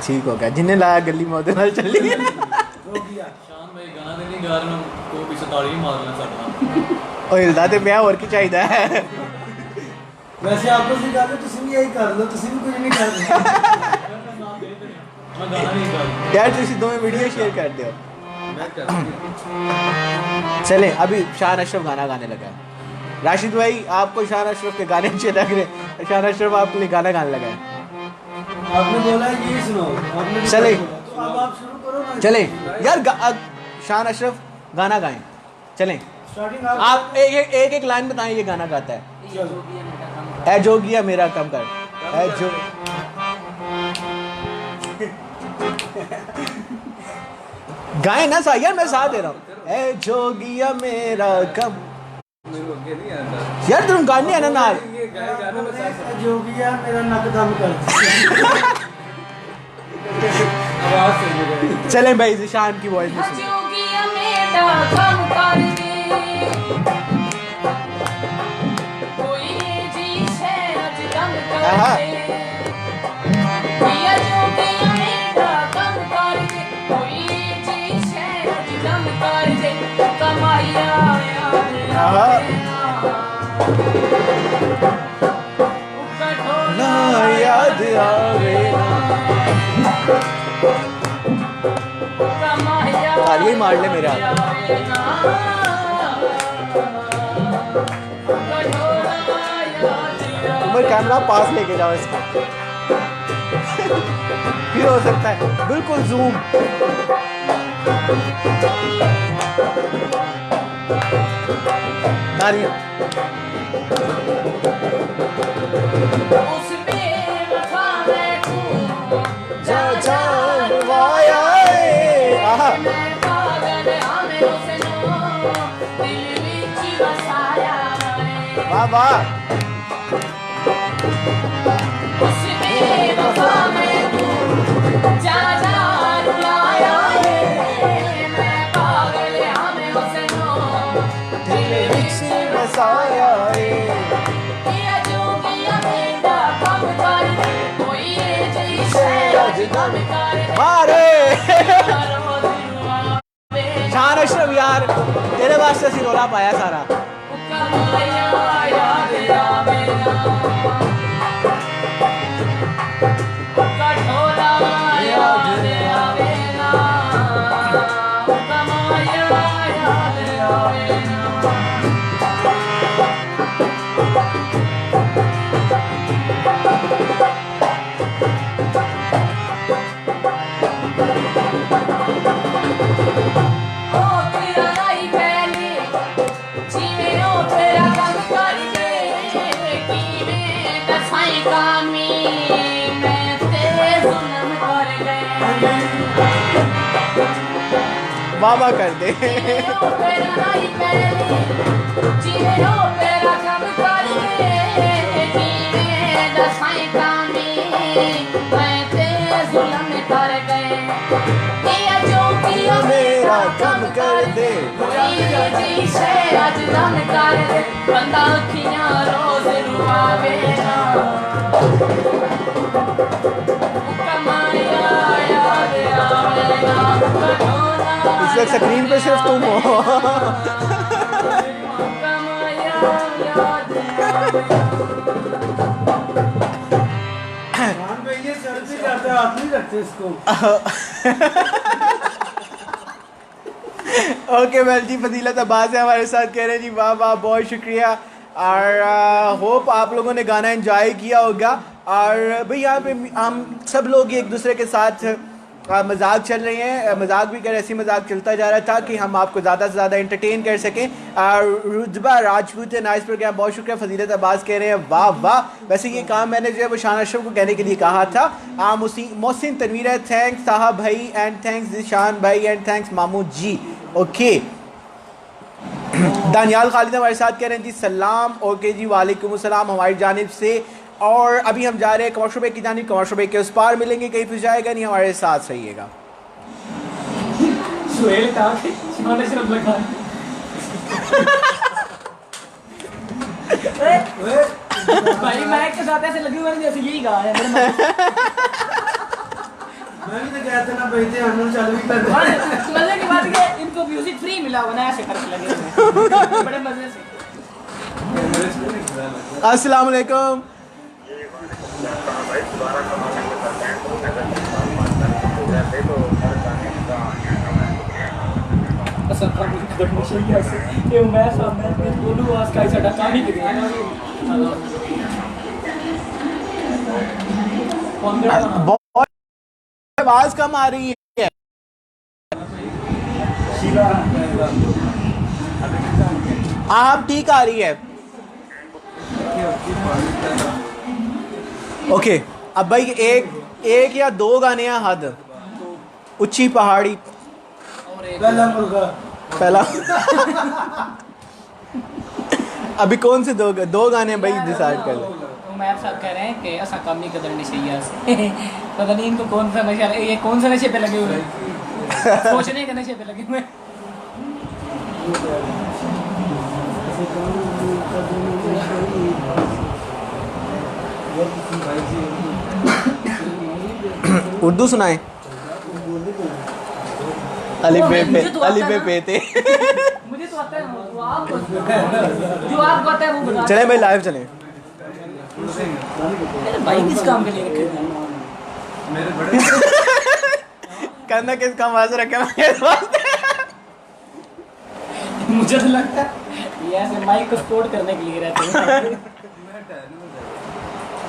ठीक हो गया, जिन्हें लाया गली में ਉਹਦੇ ਨਾਲ ਚੱਲੀ। शान भाई गाना नहीं गा रहे को भी 47 मारना साडा ਉਹ ਹਿਲਦਾ ਤੇ ਪਿਆ, ਹੋਰ ਕੀ ਚਾਹੀਦਾ ਹੈ? वैसे आपस में गाते तुम भी यही कर लो, तुम भी कुछ नहीं कर रहे। मैं गाना नहीं गा रहा यार ਤੁਸੀਂ ਦੋਵੇਂ ਵੀਡੀਓ शेयर कर दो। मैं कर चलें, अभी शान अशरफ गाना गाने लगा है। राशिद भाई आपको शान अशरफ के गाने अच्छे लग रहे हैं? शान अशरफ आपके लिए गाना गाने लगा है। आपने बोला है ये सुनो, आपने भी चले। बोला, तो अब आप शुरू करो ना। चलें यार, शान अशरफ गाना गाएं। चलें, स्टार्टिंग आप एक लाइन बताएं, ये गाना गाता है। ऐ जोगिया मेरा कम कर, ऐ जो गाएं ना सा यार, मैं साथ दे रहा हूँ। ऐ जोगिया मेरा कम, यार तुम गाने आना नाल। जो भी है मेरा नक दम कर आवाज से चलें भाई, जिशान की वॉइस में सुनो। जोगिया मेरा कम कर दे, कोई जी शहर दम कर दे। ये जोगिया मेरा कम कर दे, कोई जी शहर दम कर दे। कमाया ना याद आवे तालियां मार ले मेरे हाथ। उमर कैमरा पास लेके जाओ इसको। फिर हो सकता है बिल्कुल जूम। तालियां वाह वाह। दम कर दे मारे रोज रुआवे शान अशरफ यार तेरे वास्ते सी रोला पाया सारा कमाया याद आवे ना कठोरा याद आवे ना कमाया याद आवे ना वाह कर दे मेरा कम कर दे बंदा अखियां रोज रुआवे ना कमाया याद आवे ना इस वक्त स्क्रीन पे सिर्फ तुम हो कमाया याद आवे मान भाई ये सर से जाता है, हाथ नहीं रखते इसको। ओके वेल जी फजीलत अब्बास है हमारे साथ कह रहे हैं जी वाह वाह बहुत शुक्रिया और होप आप लोगों ने गाना एंजॉय किया होगा और भाई यहाँ पे हम सब लोग एक दूसरे के साथ मजाक चल रहे हैं मजाक भी कर ऐसी मजाक चलता जा रहा था कि हम आपको ज़्यादा से ज़्यादा एंटरटेन कर सकें और रुतबा राजपूत है नाइस प्रोग्राम बहुत शुक्रिया फजीलत अब्बास कह रहे हैं वाह वाह वैसे ये काम मैंने जो है वो शान अशरफ को कहने के लिए कहा था मोहसिन तनवीर है थैंक्स साहब भाई एंड थैंक्स जिशान भाई एंड थैंक्स मामू जी ओके दानियाल खालिद हमारे साथ कह रहे हैं जी सलाम ओके जी वालेकुम अस्सलाम हमारी जानिब से और अभी हम जा रहे हैं कमर्शल की जानिब कमर्शल के उस पार मिलेंगे कहीं पे जाएगा नहीं हमारे साथ रहिएगा सुहेल का शान अशरफ लगा भाई माइक के साथ ऐसे लगी हुई जैसे यही गा है मैं भी तो गया था ना भाई थे हम चालू ही कर दे। मजे की बात है इनको म्यूजिक फ्री मिला हुआ ना ऐसे खर्च लगे हुए बड़े मजे से अस्सलाम वालेकुम बहुत आवाज कम आ रही है आप ठीक आ रही है ओके अब भाई एक या दो गाने हैं हद ऊंची पहाड़ी पहला मुर्गा पहला अभी कौन से दो गाने भाई डिसाइड कर लो उमैर साहब कह रहे हैं कि ऐसा काम नहीं कदर नशे से पता नहीं इनको कौन सा नशा ये कौन सा नशे पे लगे हुए हैं सोचने के नशे पे लगे हुए हैं उर्दू सुनाए अलिफ बे पे थे मुझे तो आता है जो आपको आता है वो बता चले भाई लाइव चले भाई किस काम के लिए रखे करना किस काम वास्ते रखे मुझे तो लगता है ये ऐसे माइक को सपोर्ट करने के लिए रहते हैं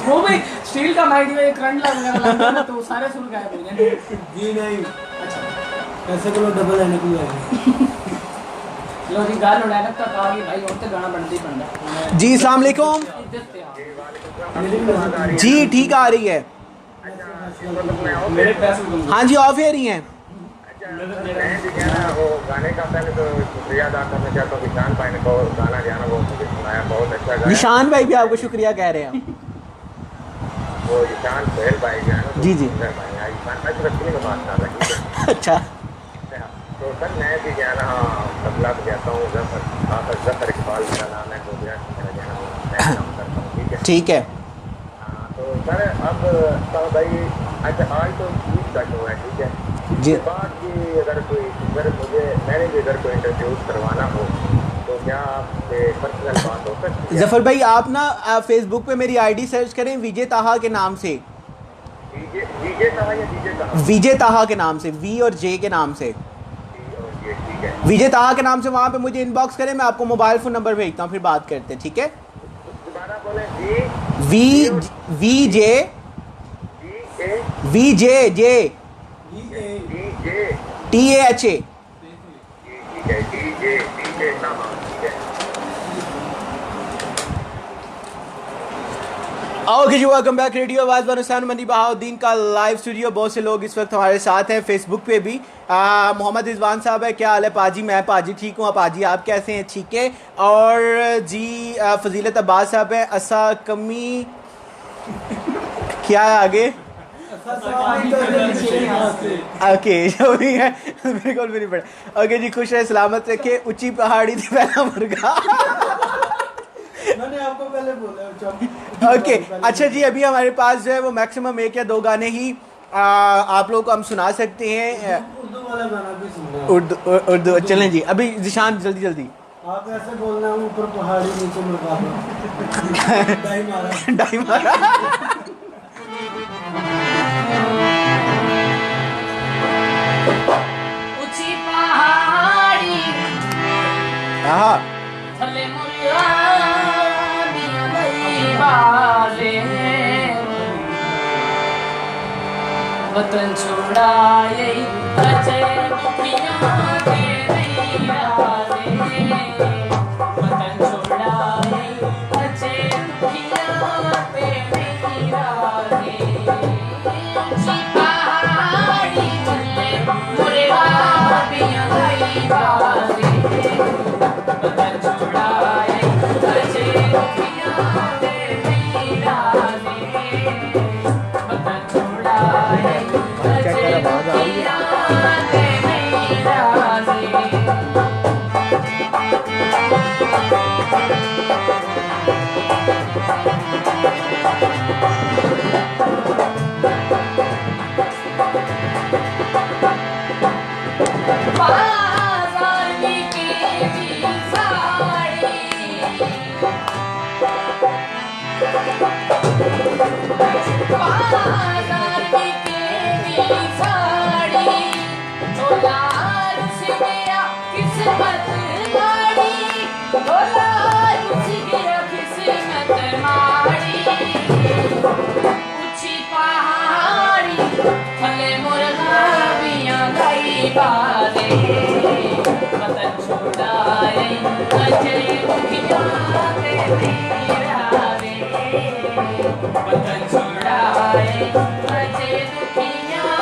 वो भी स्टील का माइक में करंट लगा ना तो सारे सुन गायब हो जाएंगे जी नहीं अच्छा ऐसे को डबल आने को आएगा लो जी गाल उड़ा लगता था कि भाई और तो गाना बनती बनता जी अस्सलाम वालेकुम जी ठीक आ रही है मेरे पैसे हाँ जी ऑफ एयर ही हैं वो गाने का पहले तो शुक्रिया अदा करना चाहता हूँ निशान भाई ने गाना जो है ना वो मुझे सुनाया बहुत अच्छा गाया निशान भाई भी आपको शुक्रिया कह रहे हैं वो निशान सोहेल भाई जो है ना जी जी मैं सिर्फ की बात कर रही हूँ अच्छा तो सर मैं भी जो है ना तबला बजाता हूँ जफर इकबाल मेरा नाम है तो मेरा जो है ना मैं काम करता हूँ ठीक है ठीक है तो सर अब तो भाई अच्छा आज तो ईद का शो है, ठीक है। जी। इसके बाद भी अगर कोई मैंने भी अगर कोई इंटरव्यूज करवाना हो तो क्या आपसे पर्सनल बात हो सकती है? जफर भाई आप ना फेसबुक पे मेरी आईडी सर्च करें विजय ताहा के नाम से, विजय ताहा या विजय ताहा? विजय ताहा के नाम से, वी और जे के नाम से, ठीक है। विजय ताहा के नाम से वहाँ पे मुझे इनबॉक्स करें, मैं आपको मोबाइल फ़ोन नंबर भेजता हूँ, फिर बात करते हैं, ठीक है। दोबारा बोले V V J V J J TAHA। ठीक है, डीजे ताहा, ठीक है। ओके जी, वेलकम बैक रेडियो आवाज़ बनुस्तान मंडी बहाउद्दीन का लाइव स्टूडियो। बहुत से लोग इस वक्त हमारे साथ हैं फेसबुक पे भी। मोहम्मद रिजवान साहब है, क्या हाल है पाजी? मैं पाजी ठीक हूँ, पाजी आप कैसे हैं? ठीक है। और जी फजीलत अब्बास साहब है, असा कमी क्या है आगे? ओके जो भी है बिल्कुल भी नहीं पड़ा। ओके जी, खुश रहे सलामत रखे, ऊंची पहाड़ी थी पहला मुर्गा। मैंने आपको पहले बोला। ओके अच्छा जी, अभी हमारे पास जो है वो मैक्सिमम 1 या 2 गाने ही आप लोगों को हम सुना सकते हैं। उर्दू वाला गाना भी सुनना। उर्दू चलें जी। अभी जिशान जल्दी जल्दी आप ऐसे बोलना है, ऊपर पहाड़ी नीचे मुर्गा। डाई मारा। डाई मारा। ऊंची पहाड़ी हाँ थले मुर्गा दिया गई बाले, वतन छुड़ाए बचे दुखियां के नहीं आले, वतन छुड़ाए बचे दुखियां के नहीं आले। ऊंची पहाड़ी थले मुर्गा दिया गई बाले, वतन छुड़ाए बचे दुखियां के नहीं आले, वतन छुड़ाए बचे दुखियां के नहीं आले। बाजार की साड़ी, बाजार की साड़ी, चोला रुस गया किस्मत माड़ी, चोला रुस गया किस्मत माड़ी। ऊंची पहाड़ी थले मुर्गा बिया गई बाले, वतन छुड़ाए बचे दुखियां के नहीं आले, वतन छुड़ाए बचे दुखियां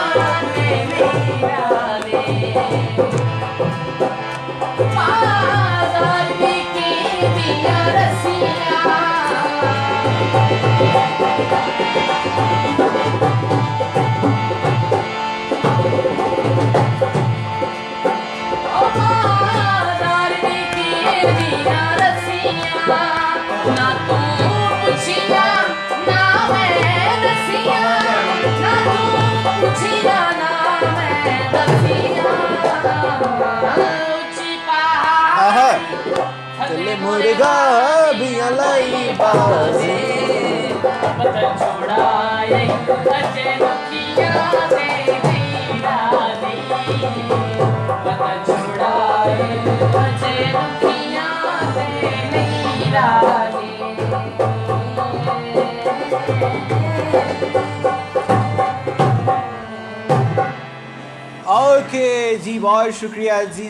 के नहीं आले। बाजार की बिया रसिया, बाजार की बिया रसिया, ना तू पूछिया ना मैं रसिया, ना तू पूछिया ना मैं रसिया। ऊंची पहाड़ी चले मुर्गा भी लाई बाजे, वतन छुड़ाए बचे दुखियां के नहीं आले, वतन छुड़ाए बचे दुखियां के नहीं आले। ओके जी, बहुत शुक्रिया जी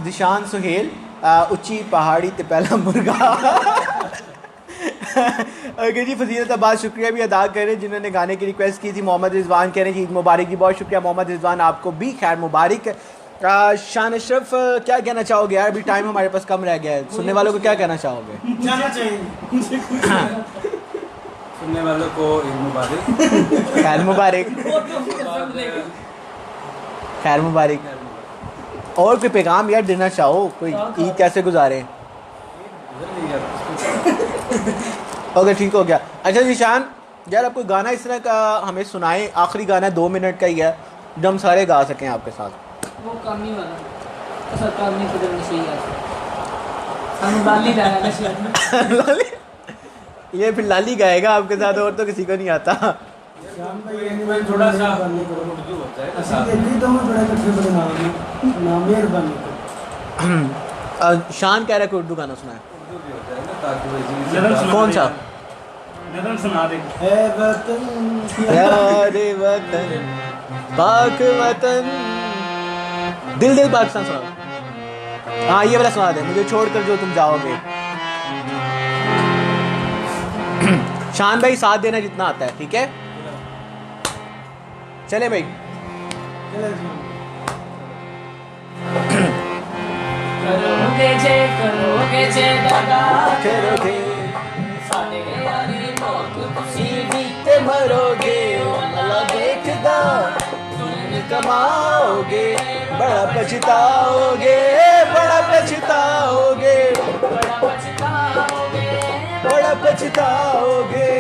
जिशान सुहेल। ऊंची पहाड़ी ते पहला मुर्गा। ओके जी, फजीलत अब्बास शुक्रिया भी अदा करें जिन्होंने गाने की रिक्वेस्ट की थी। मोहम्मद रिजवान कह रहे हैं जी ईद मुबारक जी। बहुत शुक्रिया मोहम्मद रिजवान, आपको भी खैर मुबारक। शान अशरफ क्या कहना चाहोगे यार? अभी टाइम हमारे पास कम रह गया है, सुनने वालों को क्या कहना चाहोगे? जाना चाहिए। सुनने वालों को ईद मुबारक। खैर मुबारक, खैर मुबारक। और कोई पैगाम यार देना चाहो? कोई ईद कैसे गुजारे? ओके ठीक हो गया। अच्छा निशान, यार आप कोई गाना इस तरह का हमें सुनाएं, आखिरी गाना 2 मिनट का ही है जो हम सारे गा सकें आपके साथ। वो कामी वाला असा कामी कदर नहीं है हम लाली लाया नशे लाली ये फिर लाली गाएगा आपके साथ, और तो किसी को नहीं आता। शाम का ये मैं थोड़ा सा मेहरबानी करो। उर्दू होता है ना असली साथ में। दिल्ली तो मैं बड़ा कट्ठे बड़े नाम मेहरबानी करो। शान कह रहा है कि उर्दू गाना सुनाए। उर्दू भी होता है ना ताकि वो इजीली नज़र समझ- सुना कौन दे। सा? नज़र सुना दे। ए वतन प्यारे वतन पाक वतन, दिल दिल पाकिस्तान सुना। हाँ ये वाला सुना दे, मुझे छोड़कर जो तुम जाओगे। शान भाई साथ देना जितना आता है, ठीक है चले भाई। चले जी। करोगे जे दगा करोगे साडे यारी मौत तुसी बीते मरोगे, अल्लाह देखदा तुम कमाओगे, बड़ा पछताओगे, बड़ा पछताओगे, बड़ा पछताओगे बड़ा पछताओगे।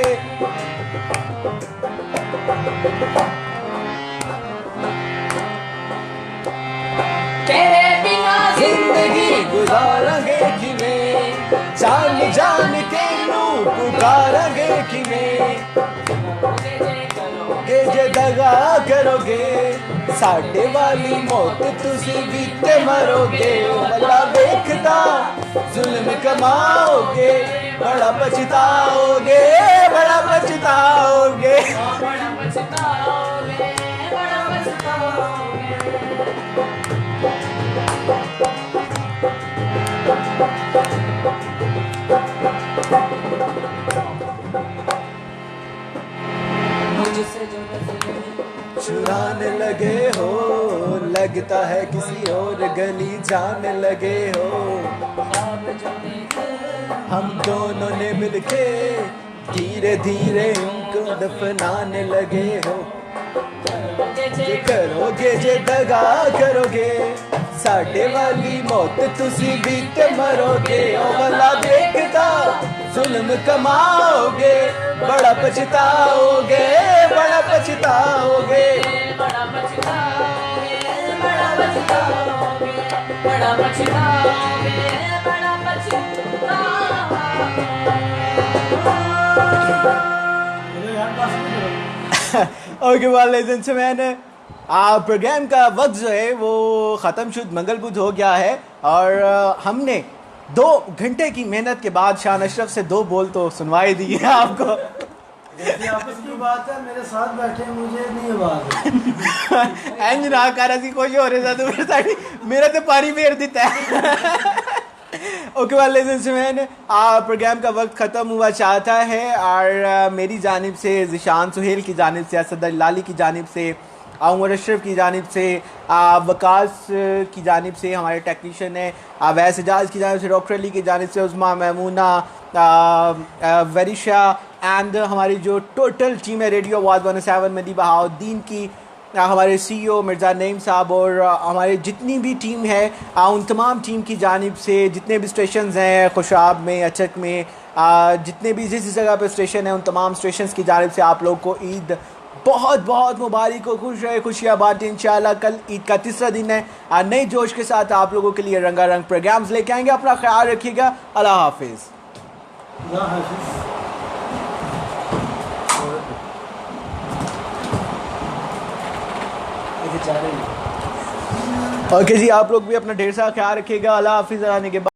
तेरे बिना जिंदगी गुजारांगे किवें, जान जान के नू पुकारांगे किवें, के जे दगा करोगे साडे वाली मौत तुसी बीते मरोगे, भला देखदा जुल्म कमाओगे, बड़ा पछताओगे, बड़ा पछताओगे। बड़ा पछताओगे बड़ा पछताओगे। मुझसे जो नजरें चुराने लगे हो, लगता है किसी और गली जाने लगे हो, ख्वाब जो देखे हम दोनों ने मिलके धीरे धीरे उनको दफनाने लगे हो। करोगे जे जे करोगे जे दगा करोगे साडे वाली मौत तुसी बीते मरोगे, ओ भला देखदा जुल्म कमाओगे, बड़ा पछताओगे, बड़ा पछताओगे। बड़ा पछताओगे बड़ा पछताओगे बड़ा पछताओगे बड़ा पछताओगे। चलो यार बस नहीं करो। ओके वालेकुम मैंने प्रोग्राम का वक्त जो है वो ख़त्म शुद्ध मंगल बुध हो गया है, और हमने 2 घंटे की मेहनत के बाद शान अशरफ से 2 बोल तो सुनवाई दी है आपको। ये आपस की बात है, मेरे साथ बैठे हैं, मुझे नहीं आवाज है। इंज ना कर असी खुश हो रहे थे मेरे साथ, मेरा तो पानी फेर दिता है। ओके वालेकुम प्रोग्राम का वक्त ख़त्म हुआ चाहता है, और मेरी जानिब से, ज़िशान सुहेल की जानिब से, असद लाली की जानिब से, उमर अशरफ की जानिब से, वकास की जानिब से हमारे टेक्नीशियन है, वैस एजाज की जानिब से, डॉक्टर अली की जानिब से, उस्मा मैमूना, वरिशा एंड हमारी जो टोटल टीम है रेडियो आवाज़ 107 मेहदी बहाउद्दीन की, हमारे CEO मिर्ज़ा नईम साहब, और हमारे जितनी भी टीम है उन तमाम टीम की जानिब से, जितने भी स्टेशंस हैं खुशाब में, अचक में, जितने भी जिस जगह पे स्टेशन है उन तमाम स्टेशंस की जानिब से आप लोग को ईद बहुत बहुत मुबारक हो। खुश रहे, खुशियाँ बांटें। इंशाल्लाह कल ईद का 3रा दिन है, नए जोश के साथ आप लोगों के लिए रंगारंग प्रोग्राम्स लेके आएंगे। अपना ख्याल रखिएगा। अल्लाह हाफिज़। अल्लाह हाफिज़। ओके जी, आप लोग भी अपना ढेर सारा ख्याल रखिएगा। अल्लाह हाफिज़। आने के बाद